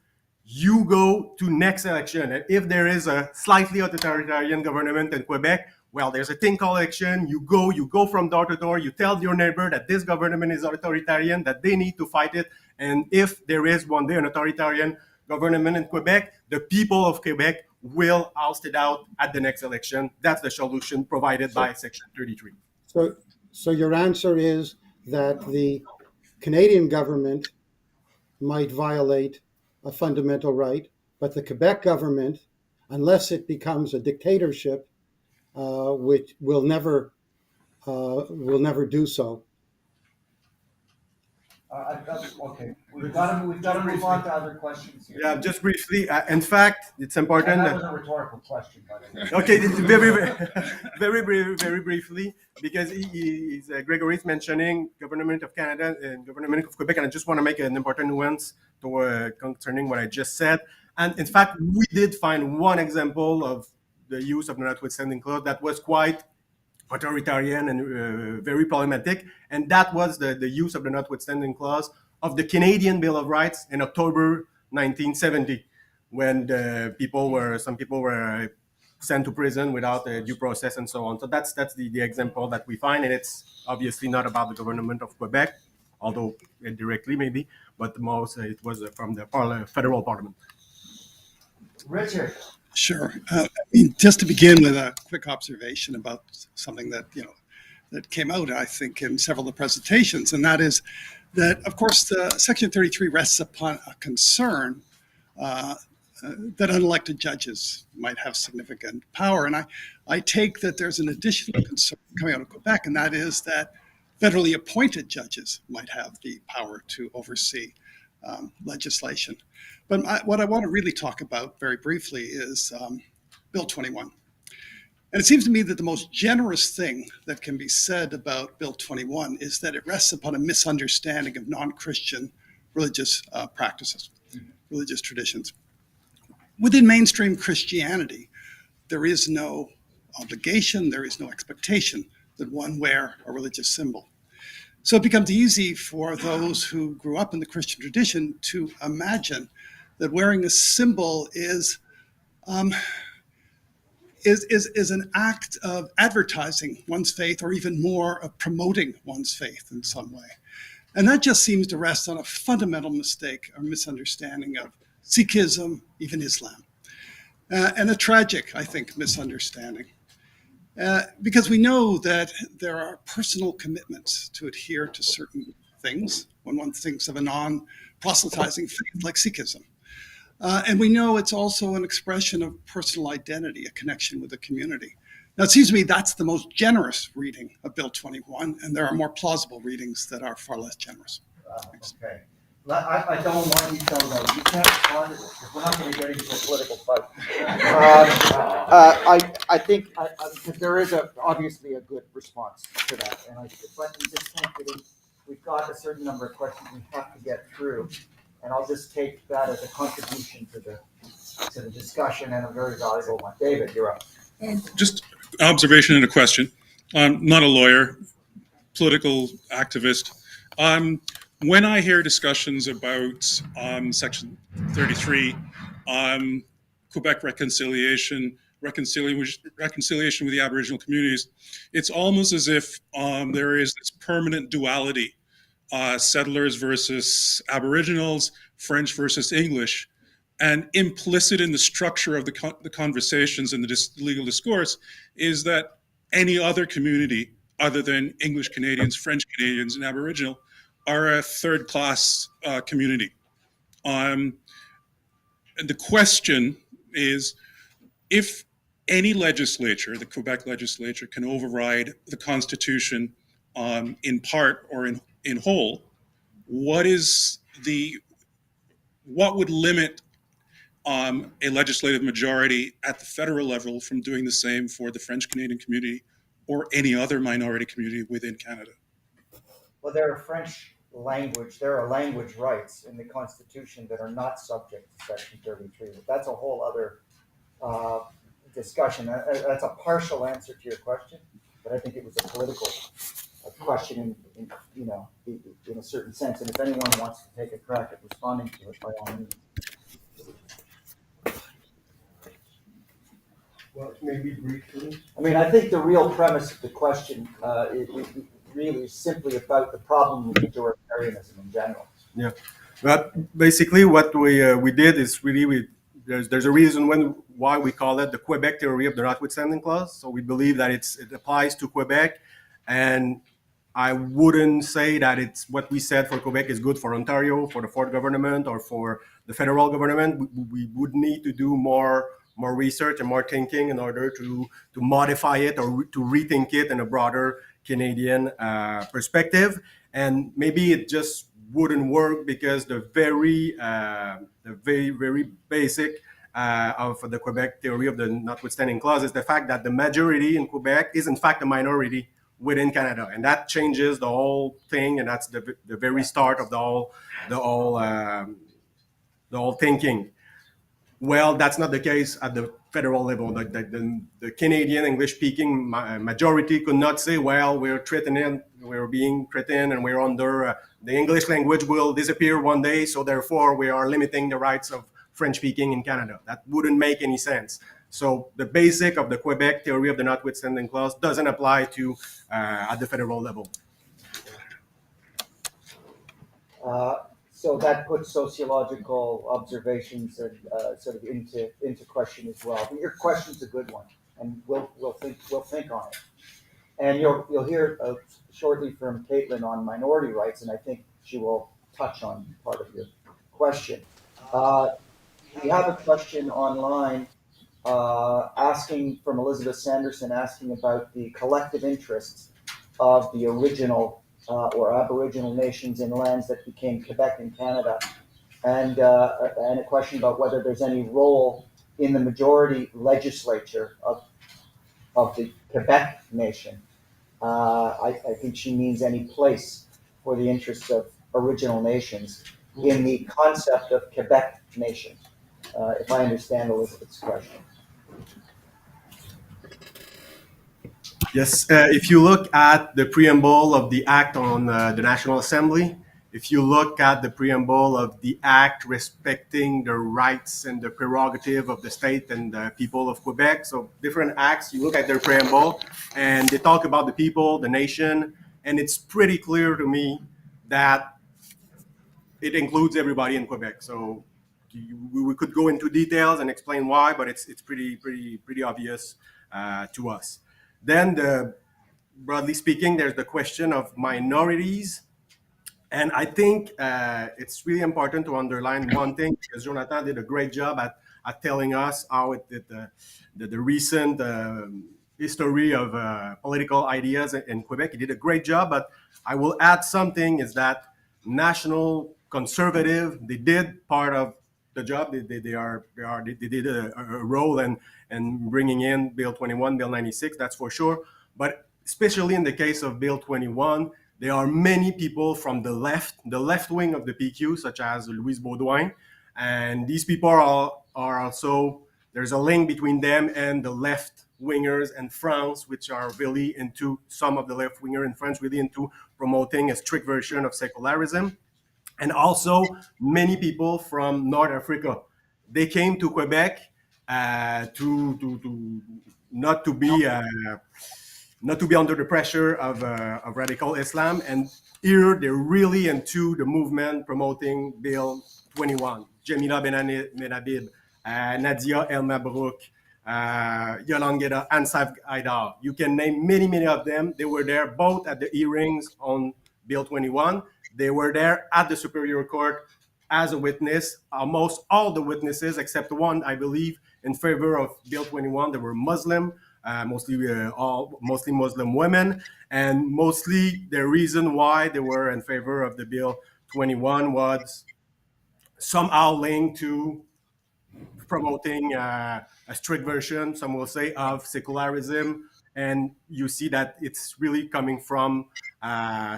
you go to next election. And if there is a slightly authoritarian government in Quebec, well, there's a thing called election. You go from door to door. You tell your neighbor that this government is authoritarian, that they need to fight it. And if there is one day an authoritarian government in Quebec, the people of Quebec will oust it out at the next election. That's the solution provided by Section 33. So your answer is that the Canadian government might violate a fundamental right, but the Quebec government, unless it becomes a dictatorship, which will never do so. Okay, we've got to move on to other questions here. Yeah, just briefly. In fact, it's important. And that was a rhetorical question, by the way. Okay, very briefly, because Gregory is mentioning government of Canada and government of Quebec, and I just want to make an important nuance concerning what I just said. And in fact, we did find one example of the use of the notwithstanding clause that was quite authoritarian and very problematic, and that was the use of the notwithstanding clause of the Canadian Bill of Rights in October 1970, when some people were sent to prison without a due process and so on. So that's the example that we find, and it's obviously not about the government of Quebec, although indirectly maybe, but most it was from the federal parliament. Richard. Sure. Just to begin with a quick observation about something that that came out, I think, in several of the presentations, and that is that, of course, the Section 33 rests upon a concern that unelected judges might have significant power, and I take that there's an additional concern coming out of Quebec, and that is that federally appointed judges might have the power to oversee legislation. But what I want to really talk about very briefly is Bill 21. And it seems to me that the most generous thing that can be said about Bill 21 is that it rests upon a misunderstanding of non-Christian religious practices, religious traditions. Within mainstream Christianity, there is no obligation, there is no expectation that one wear a religious symbol. So it becomes easy for those who grew up in the Christian tradition to imagine that wearing a symbol is an act of advertising one's faith, or even more of promoting one's faith in some way. And that just seems to rest on a fundamental mistake or misunderstanding of Sikhism, even Islam, and a tragic, I think, misunderstanding. Because we know that there are personal commitments to adhere to certain things when one thinks of a non-proselytizing faith like Sikhism. And we know it's also an expression of personal identity, a connection with the community. Now, it seems to me that's the most generous reading of Bill 21, and there are more plausible readings that are far less generous. Okay. I don't want you to know. You can't respond to this because we're not going to get into a political fight. I think because there is obviously a good response to that, but we just can't get in. We've got a certain number of questions we have to get through, and I'll just take that as a contribution to the discussion and a very valuable one. David, you're up. Just observation and a question. I'm not a lawyer, political activist. When I hear discussions about Section 33, Quebec reconciliation with the Aboriginal communities, it's almost as if there is this permanent duality, settlers versus Aboriginals, French versus English. And implicit in the structure of the conversations and the legal discourse is that any other community other than English Canadians, French Canadians, and Aboriginal are a third-class community. And the question is, if any legislature, the Quebec legislature, can override the Constitution in part or in whole, what would limit a legislative majority at the federal level from doing the same for the French Canadian community or any other minority community within Canada? Well, there are language rights in the Constitution that are not subject to Section 33. But that's a whole other discussion. That's a partial answer to your question, but I think it was a political question in a certain sense. And if anyone wants to take a crack at responding to it, by all means. Well, maybe briefly. I mean, I think the real premise of the question it really is simply about the problem with majoritarianism in general. Yeah, but basically what we did is really there's a reason why we call it the Quebec theory of the notwithstanding clause. So we believe that it applies to Quebec, and I wouldn't say that it's what we said for Quebec is good for Ontario, for the Ford government, or for the federal government. We would need to do more research and more thinking in order to modify it or to rethink it in a broader Canadian perspective. And maybe it just wouldn't work because the very basic of the Quebec theory of the notwithstanding clause is the fact that the majority in Quebec is in fact a minority within Canada, and that changes the whole thing, and that's the very start of the whole thinking. Well, that's not the case at the federal level. The Canadian English-speaking majority could not say, well, we're being threatened, and we're under the English language will disappear one day, so therefore we are limiting the rights of French-speaking in Canada. That wouldn't make any sense. So the basic of the Quebec theory of the notwithstanding clause doesn't apply to at the federal level. So that puts sociological observations and sort of into question as well. But your question's a good one, and we'll think on it. And you'll hear shortly from Caitlin on minority rights, and I think she will touch on part of your question. We have a question online asking from Elizabeth Sanderson, asking about the collective interests of the original or Aboriginal nations in lands that became Quebec in Canada, and a question about whether there's any role in the majority legislature of the Quebec nation. I think she means any place for the interests of original nations in the concept of Quebec nation, if I understand Elizabeth's question. Yes, if you look at the preamble of the Act on the National Assembly, if you look at the preamble of the Act respecting the rights and the prerogative of the state and the people of Quebec, so different acts, you look at their preamble and they talk about the people, the nation, and it's pretty clear to me that it includes everybody in Quebec. So we could go into details and explain why, but it's pretty obvious to us. Then, broadly speaking, there's the question of minorities. And I think it's really important to underline one thing, because Jonathan did a great job at telling us how the recent history of political ideas in Quebec. He did a great job, but I will add something, is that national conservative. They did part of the job. They did a role in bringing in Bill 21, Bill 96. That's for sure. But especially in the case of Bill 21, there are many people from the left wing of the PQ, such as Louise Baudouin, and these people are also, there's a link between them and the left wingers in France, which are really into, some of the left winger in France really into promoting a strict version of secularism. And also many people from North Africa. They came to Quebec to not to be under the pressure of radical Islam. And here they're really into the movement promoting Bill 21. Jamila Benhabib, Nadia El Mabrouk, Yolangeda, Ansaf Aidar. You can name many of them. They were there both at the hearings on Bill 21. They were there at the Superior Court as a witness. Almost all the witnesses, except one, I believe, in favor of Bill 21, they were Muslim, mostly Muslim women, and mostly the reason why they were in favor of the Bill 21 was somehow linked to promoting a strict version, some will say, of secularism. And you see that it's really coming from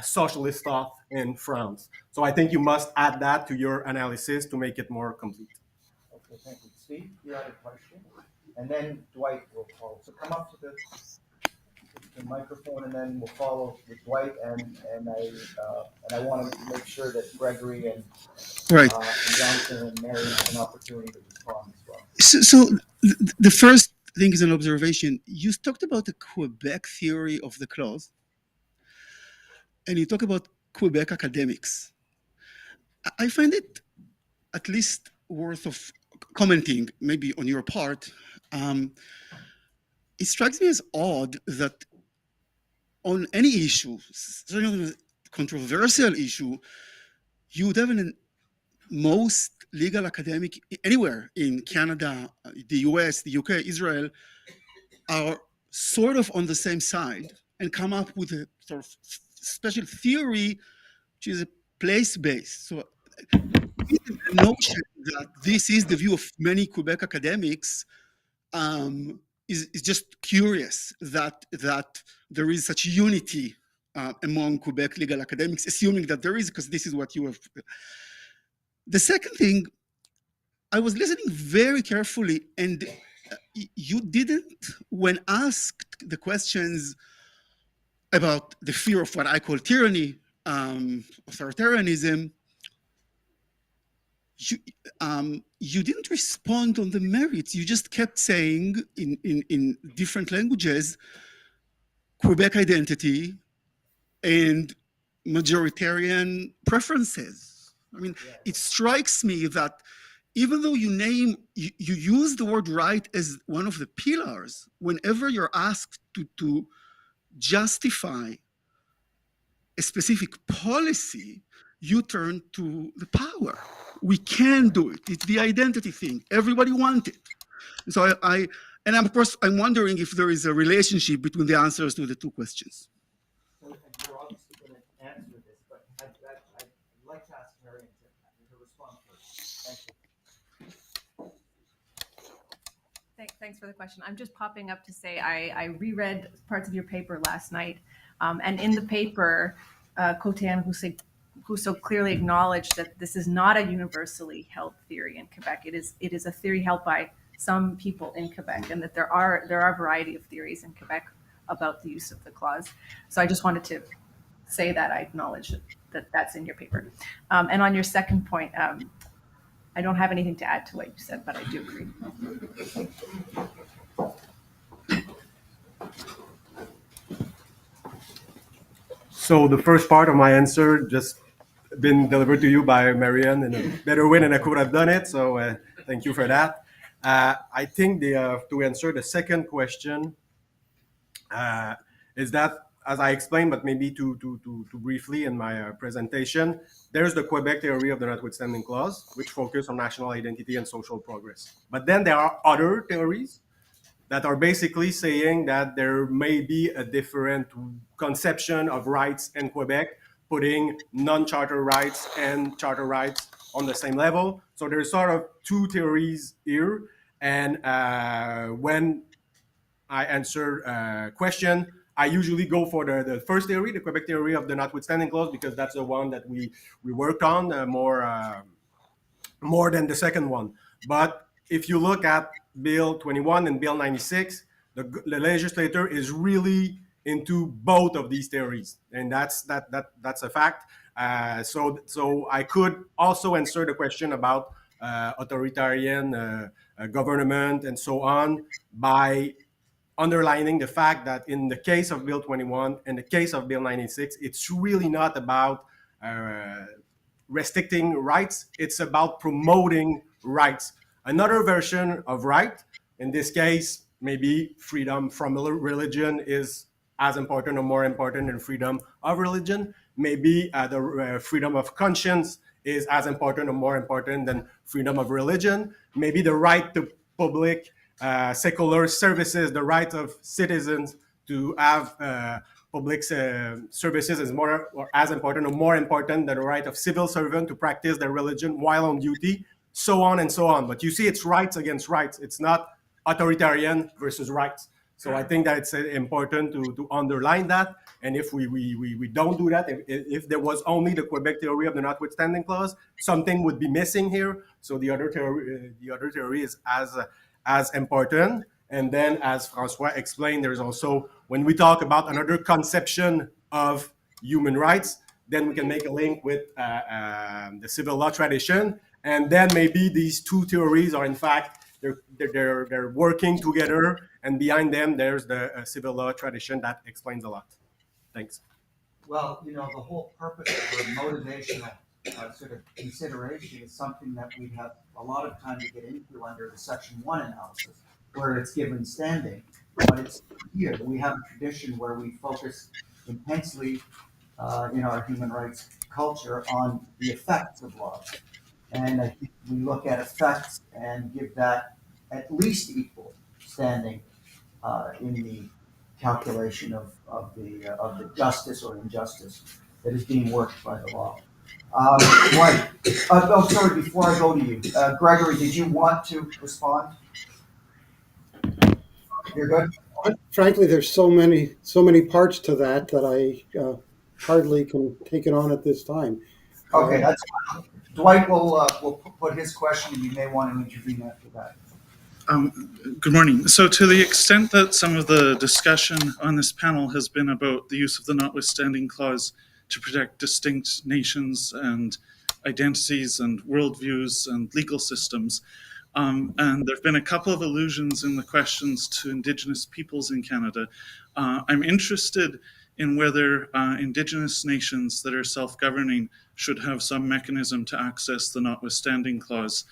socialist thought in France. So I think you must add that to your analysis to make it more complete. Okay, thank you. Steve, you had a question? And then Dwight will follow. So come up to the microphone, and then we'll follow with Dwight. And I want to make sure that Gregory and Right. and Jonathan and Mary have an opportunity to respond as well. So the first thing is an observation. You talked about the Quebec theory of the clause, and you talk about Quebec academics. I find it at least worth of commenting, maybe on your part. It strikes me as odd that on any issue, certainly a controversial issue, you would have most legal academic anywhere in Canada, the US, the UK, Israel, are sort of on the same side and come up with a sort of special theory, which is a place-based. So the notion that this is the view of many Quebec academics is just curious that there is such unity among Quebec legal academics, assuming that there is, because this is what you have. The second thing, I was listening very carefully, and you didn't, when asked the questions about the fear of what I call tyranny, authoritarianism, you didn't respond on the merits. You just kept saying in different languages, Quebec identity and majoritarian preferences. I mean, it strikes me that even though you use the word right as one of the pillars, whenever you're asked to justify a specific policy, you turn to the power. We can do it. It's the identity thing. Everybody wants it. So and of course, I'm wondering if there is a relationship between the answers to the two questions. So you're obviously going to answer this, but I'd like to ask Marion to respond first. Thank you. Thanks for the question. I'm just popping up to say I reread parts of your paper last night, and in the paper, Côté and Rousseau clearly acknowledged that this is not a universally held theory in Quebec. It is a theory held by some people in Quebec, and that there are a variety of theories in Quebec about the use of the clause. So I just wanted to say that I acknowledge that that's in your paper. And on your second point, I don't have anything to add to what you said, but I do agree. So the first part of my answer just been delivered to you by Marion in a better way than I could have done it. So thank you for that. I think to answer the second question is that, as I explained, but maybe to briefly in my presentation, there's the Quebec theory of the Notwithstanding clause, which focus on national identity and social progress. But then there are other theories that are basically saying that there may be a different conception of rights in Quebec, putting non-charter rights and charter rights on the same level. So there's sort of two theories here. And when I answer a question, I usually go for the first theory, the Quebec theory of the notwithstanding clause, because that's the one that we worked on more than the second one. But if you look at Bill 21 and Bill 96, the legislator is really into both of these theories, and that's a fact. So I could also answer the question about authoritarian government and so on by underlining the fact that in the case of Bill 21 and the case of Bill 96, it's really not about restricting rights, it's about promoting rights. Another version of right, in this case, maybe freedom from religion is as important or more important than freedom of religion. Maybe the freedom of conscience is as important or more important than freedom of religion. Maybe the right to public secular services, the right of citizens to have public services is more or as important or more important than the right of civil servant to practice their religion while on duty, so on and so on. But you see, it's rights against rights. It's not authoritarian versus rights. So I think that it's important to underline that. And if we don't do that, if there was only the Quebec theory of the notwithstanding clause, something would be missing here. So the other theory is as important. And then, as Francois explained, there's also, when we talk about another conception of human rights, then we can make a link with the civil law tradition. And then maybe these two theories are, in fact, they're working together. And behind them, there's the civil law tradition that explains a lot. Thanks. Well, the whole purpose of the motivational sort of consideration is something that we have a lot of time to get into under the Section 1 analysis, where it's given standing. But it's here. We have a tradition where we focus intensely in our human rights culture on the effects of laws. And I think we look at effects and give that at least equal standing in the calculation of the justice or injustice that is being worked by the law. Right. Sorry, before I go to you, Gregory, did you want to respond? You're good? Frankly, there's so many parts to that I hardly can take it on at this time. Okay, that's fine. Dwight will put his question, and you may want to intervene after that. Good morning. So to the extent that some of the discussion on this panel has been about the use of the notwithstanding clause to protect distinct nations and identities and worldviews and legal systems, and there have been a couple of allusions in the questions to Indigenous peoples in Canada. I'm interested in whether Indigenous nations that are self-governing should have some mechanism to access the notwithstanding clause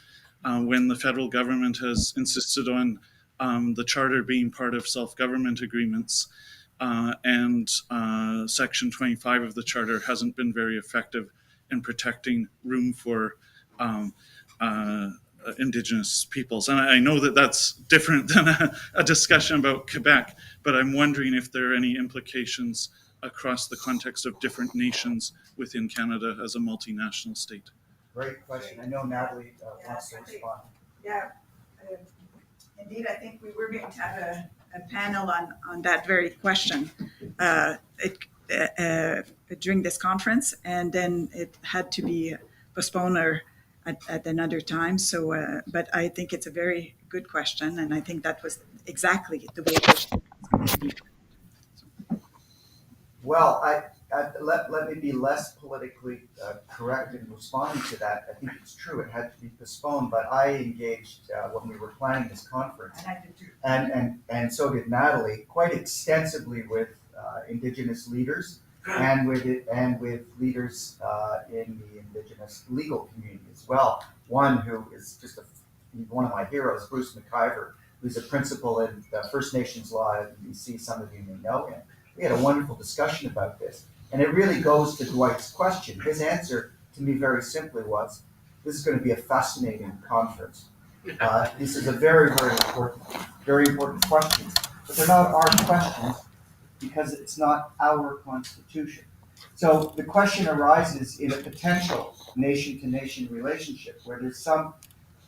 when the federal government has insisted on the Charter being part of self-government agreements, and Section 25 of the Charter hasn't been very effective in protecting room for Indigenous peoples. And I know that that's different than a discussion about Quebec, but I'm wondering if there are any implications across the context of different nations within Canada as a multinational state. Great question. I know Natalie wants to respond. Yeah, indeed, I think we were going to have a panel on that very question during this conference, and then it had to be postponed or at another time. So, but I think it's a very good question, and I think that was exactly the way it was to be. Well, let me be less politically correct in responding to that. I think it's true, it had to be postponed, but I engaged when we were planning this conference, And I did too. and so did Natalie, quite extensively with Indigenous leaders and with leaders in the Indigenous legal community as well. One who is just one of my heroes, Bruce McIver, who's a principal in First Nations law at BC. Some of you may know him. We had a wonderful discussion about this. And it really goes to Dwight's question. His answer to me very simply was, this is going to be a fascinating conference. This is a very, very important question. But they're not our questions because it's not our constitution. So the question arises in a potential nation-to-nation relationship where there's some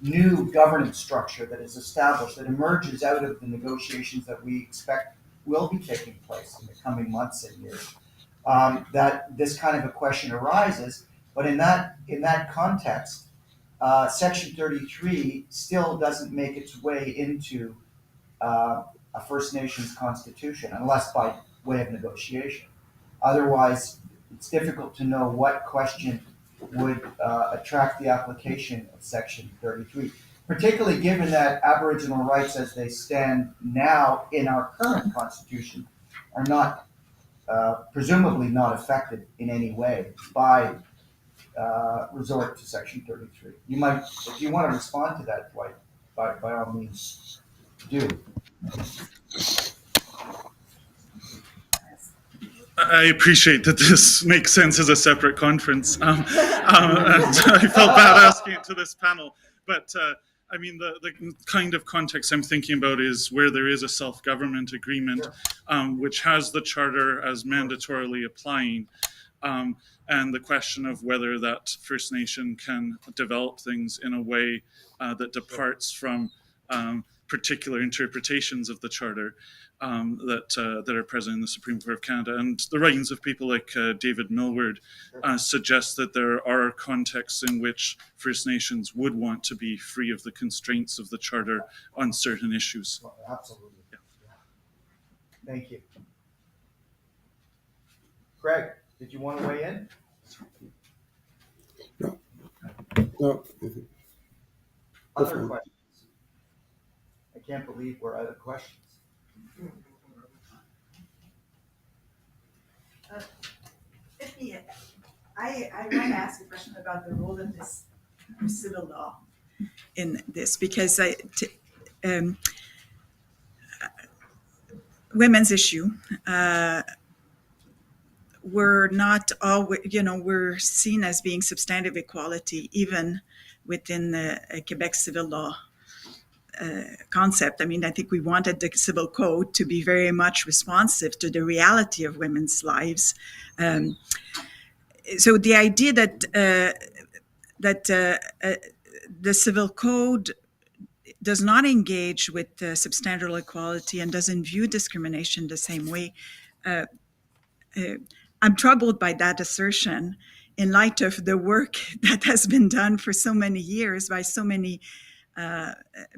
new governance structure that is established that emerges out of the negotiations that we expect will be taking place in the coming months and years. That this kind of a question arises, but in that context, Section 33 still doesn't make its way into a First Nations constitution unless by way of negotiation. Otherwise, it's difficult to know what question would attract the application of Section 33, particularly given that Aboriginal rights as they stand now in our current constitution are not, presumably not affected in any way by resort to Section 33. You might, if you want to respond to that, Dwight, by all means, do. I appreciate that this makes sense as a separate conference. And I felt bad asking it to this panel. But I mean, the kind of context I'm thinking about is where there is a self-government agreement, which has the charter as mandatorily applying. And the question of whether that First Nation can develop things in a way that departs from particular interpretations of the charter that are present in the Supreme Court of Canada. And the writings of people like David Millward suggest that there are contexts in which First Nations would want to be free of the constraints of the charter on certain issues. Well, absolutely. Yeah. Thank you. Greg, did you want to weigh in? No. Other questions? I can't believe we're out of questions. I want to ask a question about the role of this civil law in this, because women's issue, we're not always, we're seen as being substantive equality, even within the Quebec's civil law concept. I mean, I think we wanted the civil code to be very much responsive to the reality of women's lives. So the idea that the civil code does not engage with substantial equality and doesn't view discrimination the same way, I'm troubled by that assertion in light of the work that has been done for so many years by so many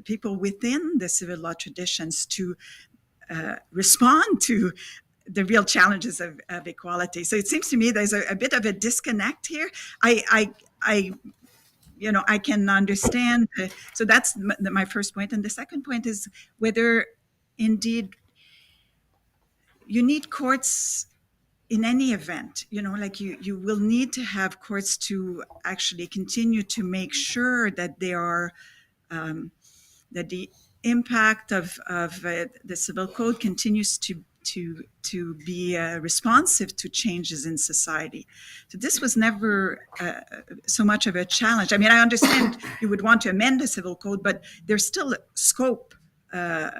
people within the civil law traditions to respond to the real challenges of equality. So it seems to me there's a bit of a disconnect here. I can understand. So that's my first point. And the second point is whether indeed you need courts in any event, you will need to have courts to actually continue to make sure that they are, that the impact of the civil code continues to be responsive to changes in society. So this was never so much of a challenge. I mean, I understand you would want to amend the civil code, but there's still scope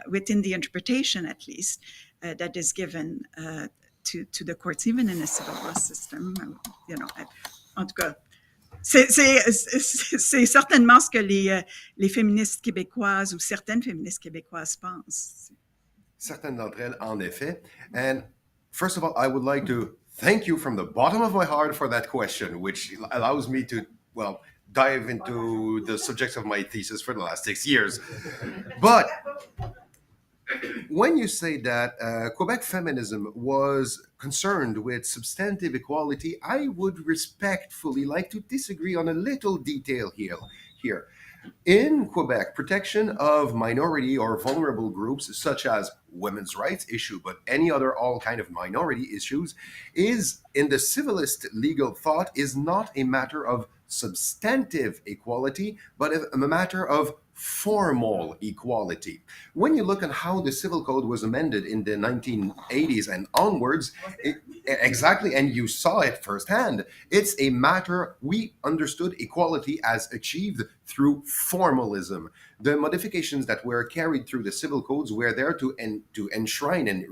within the interpretation, at least, that is given to the courts, even in a civil law system. En tout cas, c'est certainement ce que les féministes québécoises ou certaines féministes québécoises pensent. Certaines d'entre elles, en effet. And first of all, I would like to thank you from the bottom of my heart for that question, which allows me to, dive into the subjects of my thesis for the last 6 years. But when you say that Quebec feminism was concerned with substantive equality, I would respectfully like to disagree on a little detail here. In Quebec, protection of minority or vulnerable groups, such as women's rights issue, but any other all kind of minority issues, is, in the civilist legal thought, is not a matter of substantive equality, but a matter of formal equality. When you look at how the civil code was amended in the 1980s and onwards, exactly, and you saw it firsthand, it's a matter, we understood equality as achieved through formalism. The modifications that were carried through the civil codes were there to enshrine and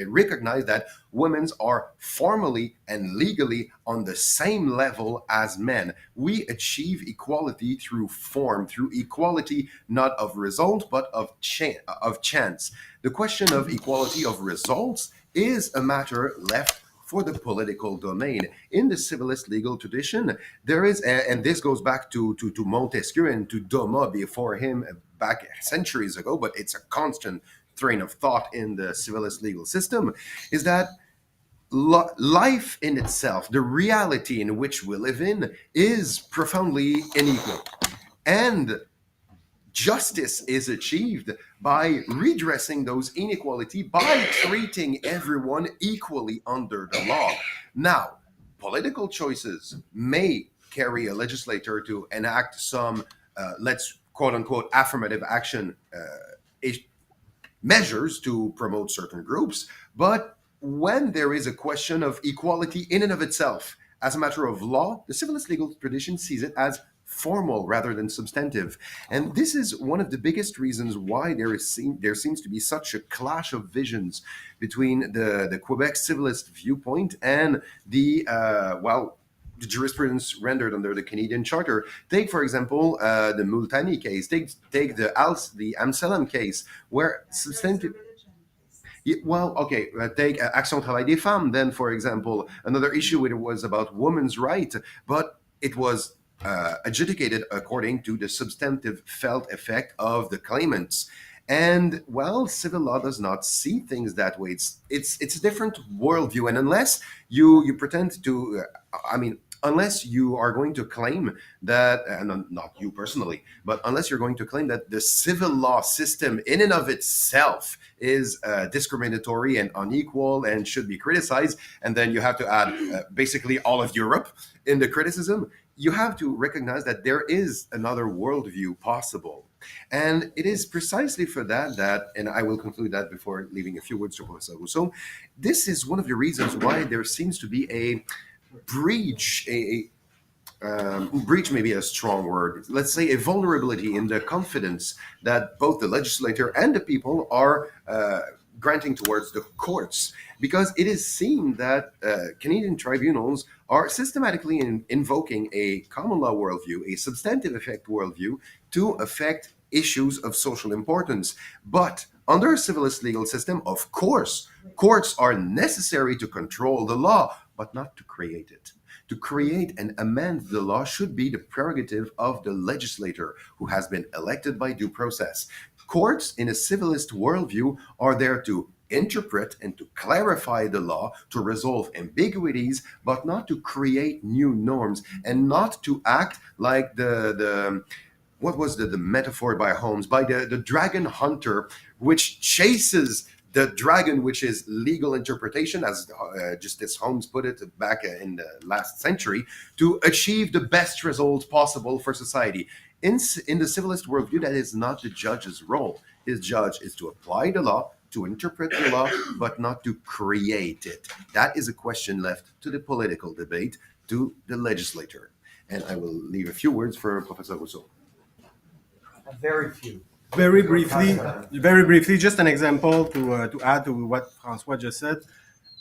recognize that women are formally and legally on the same level as men. We achieve equality through form, through equality not of result but of chance. The question of equality of results is a matter left for the political domain. In the civilist legal tradition, there is, and this goes back to Montesquieu and to Dumas before him back centuries ago, but it's a constant train of thought in the civilist legal system, is that life in itself, the reality in which we live in, is profoundly unequal. And justice is achieved by redressing those inequality, by treating everyone equally under the law. Now, political choices may carry a legislator to enact some, let's quote unquote, affirmative action measures to promote certain groups. But when there is a question of equality in and of itself, as a matter of law, the civilist legal tradition sees it as formal rather than substantive. And this is one of the biggest reasons why there seems to be such a clash of visions between the Quebec civilist viewpoint and the jurisprudence rendered under the Canadian Charter. Take, for example, the Montpetit case. Take the Amsterdam case, where substantive... take Action Travail des Femmes, then, for example. Another issue was about women's rights, but it was adjudicated according to the substantive felt effect of the claimants. And, well, civil law does not see things that way. It's a different worldview. And unless you pretend to, unless you are going to claim that, and not you personally, but unless you're going to claim that the civil law system in and of itself is discriminatory and unequal and should be criticized, and then you have to add basically all of Europe in the criticism, you have to recognize that there is another worldview possible. And it is precisely for that, and I will conclude that before leaving a few words to Professor Rousseau, this is one of the reasons why there seems to be a breach, breach may be a strong word, let's say a vulnerability in the confidence that both the legislator and the people are granting towards the courts, because it is seen that Canadian tribunals are systematically invoking a common law worldview, a substantive effect worldview, to affect issues of social importance. But under a civilist legal system, of course, courts are necessary to control the law, but not to create it. To create and amend the law should be the prerogative of the legislator, who has been elected by due process. Courts in a civilist worldview are there to interpret and to clarify the law, to resolve ambiguities, but not to create new norms, and not to act like what was the metaphor by Holmes, by the dragon hunter, which chases the dragon, which is legal interpretation, as Justice Holmes put it back in the last century, to achieve the best results possible for society. In the civilist worldview, that is not the judge's role. His judge is to apply the law, to interpret the law, but not to create it. That is a question left to the political debate, to the legislator. And I will leave a few words for Professor Rousseau. Very few. Very briefly, just an example to add to what François just said.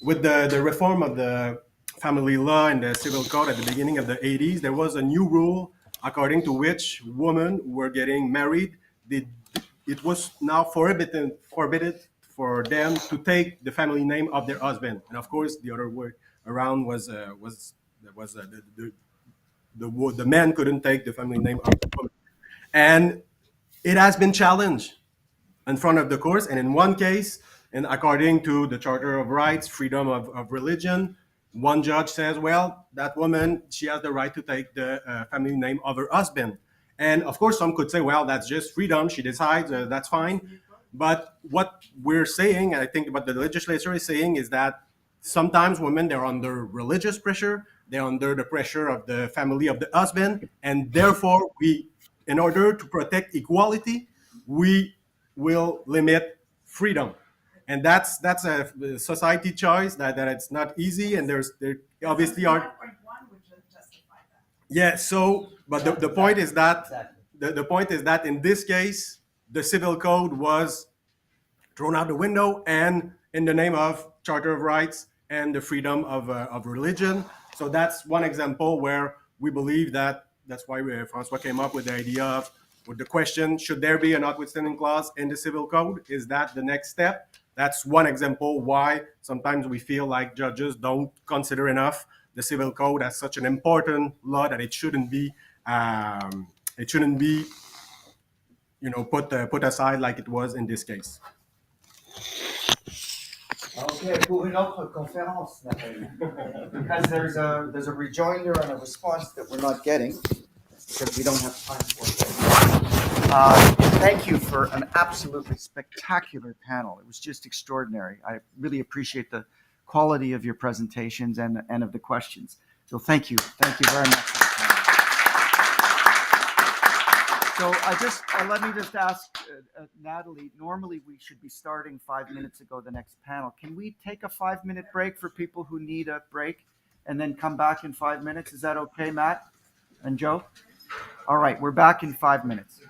With the reform of the family law and the civil code at the beginning of the 80s, there was a new rule according to which women who were getting married, it was now forbidden for them to take the family name of their husband. And of course, the other way around was the man couldn't take the family name of the woman. And it has been challenged in front of the courts. And in one case, and according to the Charter of Rights, freedom of religion, one judge says, well, that woman, she has the right to take the family name of her husband. And of course, some could say, well, that's just freedom. She decides, that's fine. But what we're saying, and I think what the legislature is saying, is that sometimes women, they're under religious pressure. They're under the pressure of the family of the husband. And therefore, in order to protect equality, we will limit freedom. And that's a society choice that it's not easy. And there obviously are. Yeah, so, but the point is that the point is that in this case, the civil code was thrown out the window, and in the name of Charter of Rights and the freedom of religion. So that's one example where we believe that that's why François came up with the idea of, with the question, should there be a notwithstanding clause in the civil code? Is that the next step? That's one example why sometimes we feel like judges don't consider enough the civil code as such an important law that it shouldn't be put aside like it was in this case. Okay, pour une autre conférence, Nathalie. Because there's a rejoinder and a response that we're not getting because we don't have time for it. Thank you for an absolutely spectacular panel. It was just extraordinary. I really appreciate the quality of your presentations and of the questions. So thank you. Thank you very much. So let me just ask Natalie, normally we should be starting 5 minutes ago the next panel. Can we take a 5-minute break for people who need a break and then come back in 5 minutes? Is that okay, Matt and Joe? All right, we're back in 5 minutes.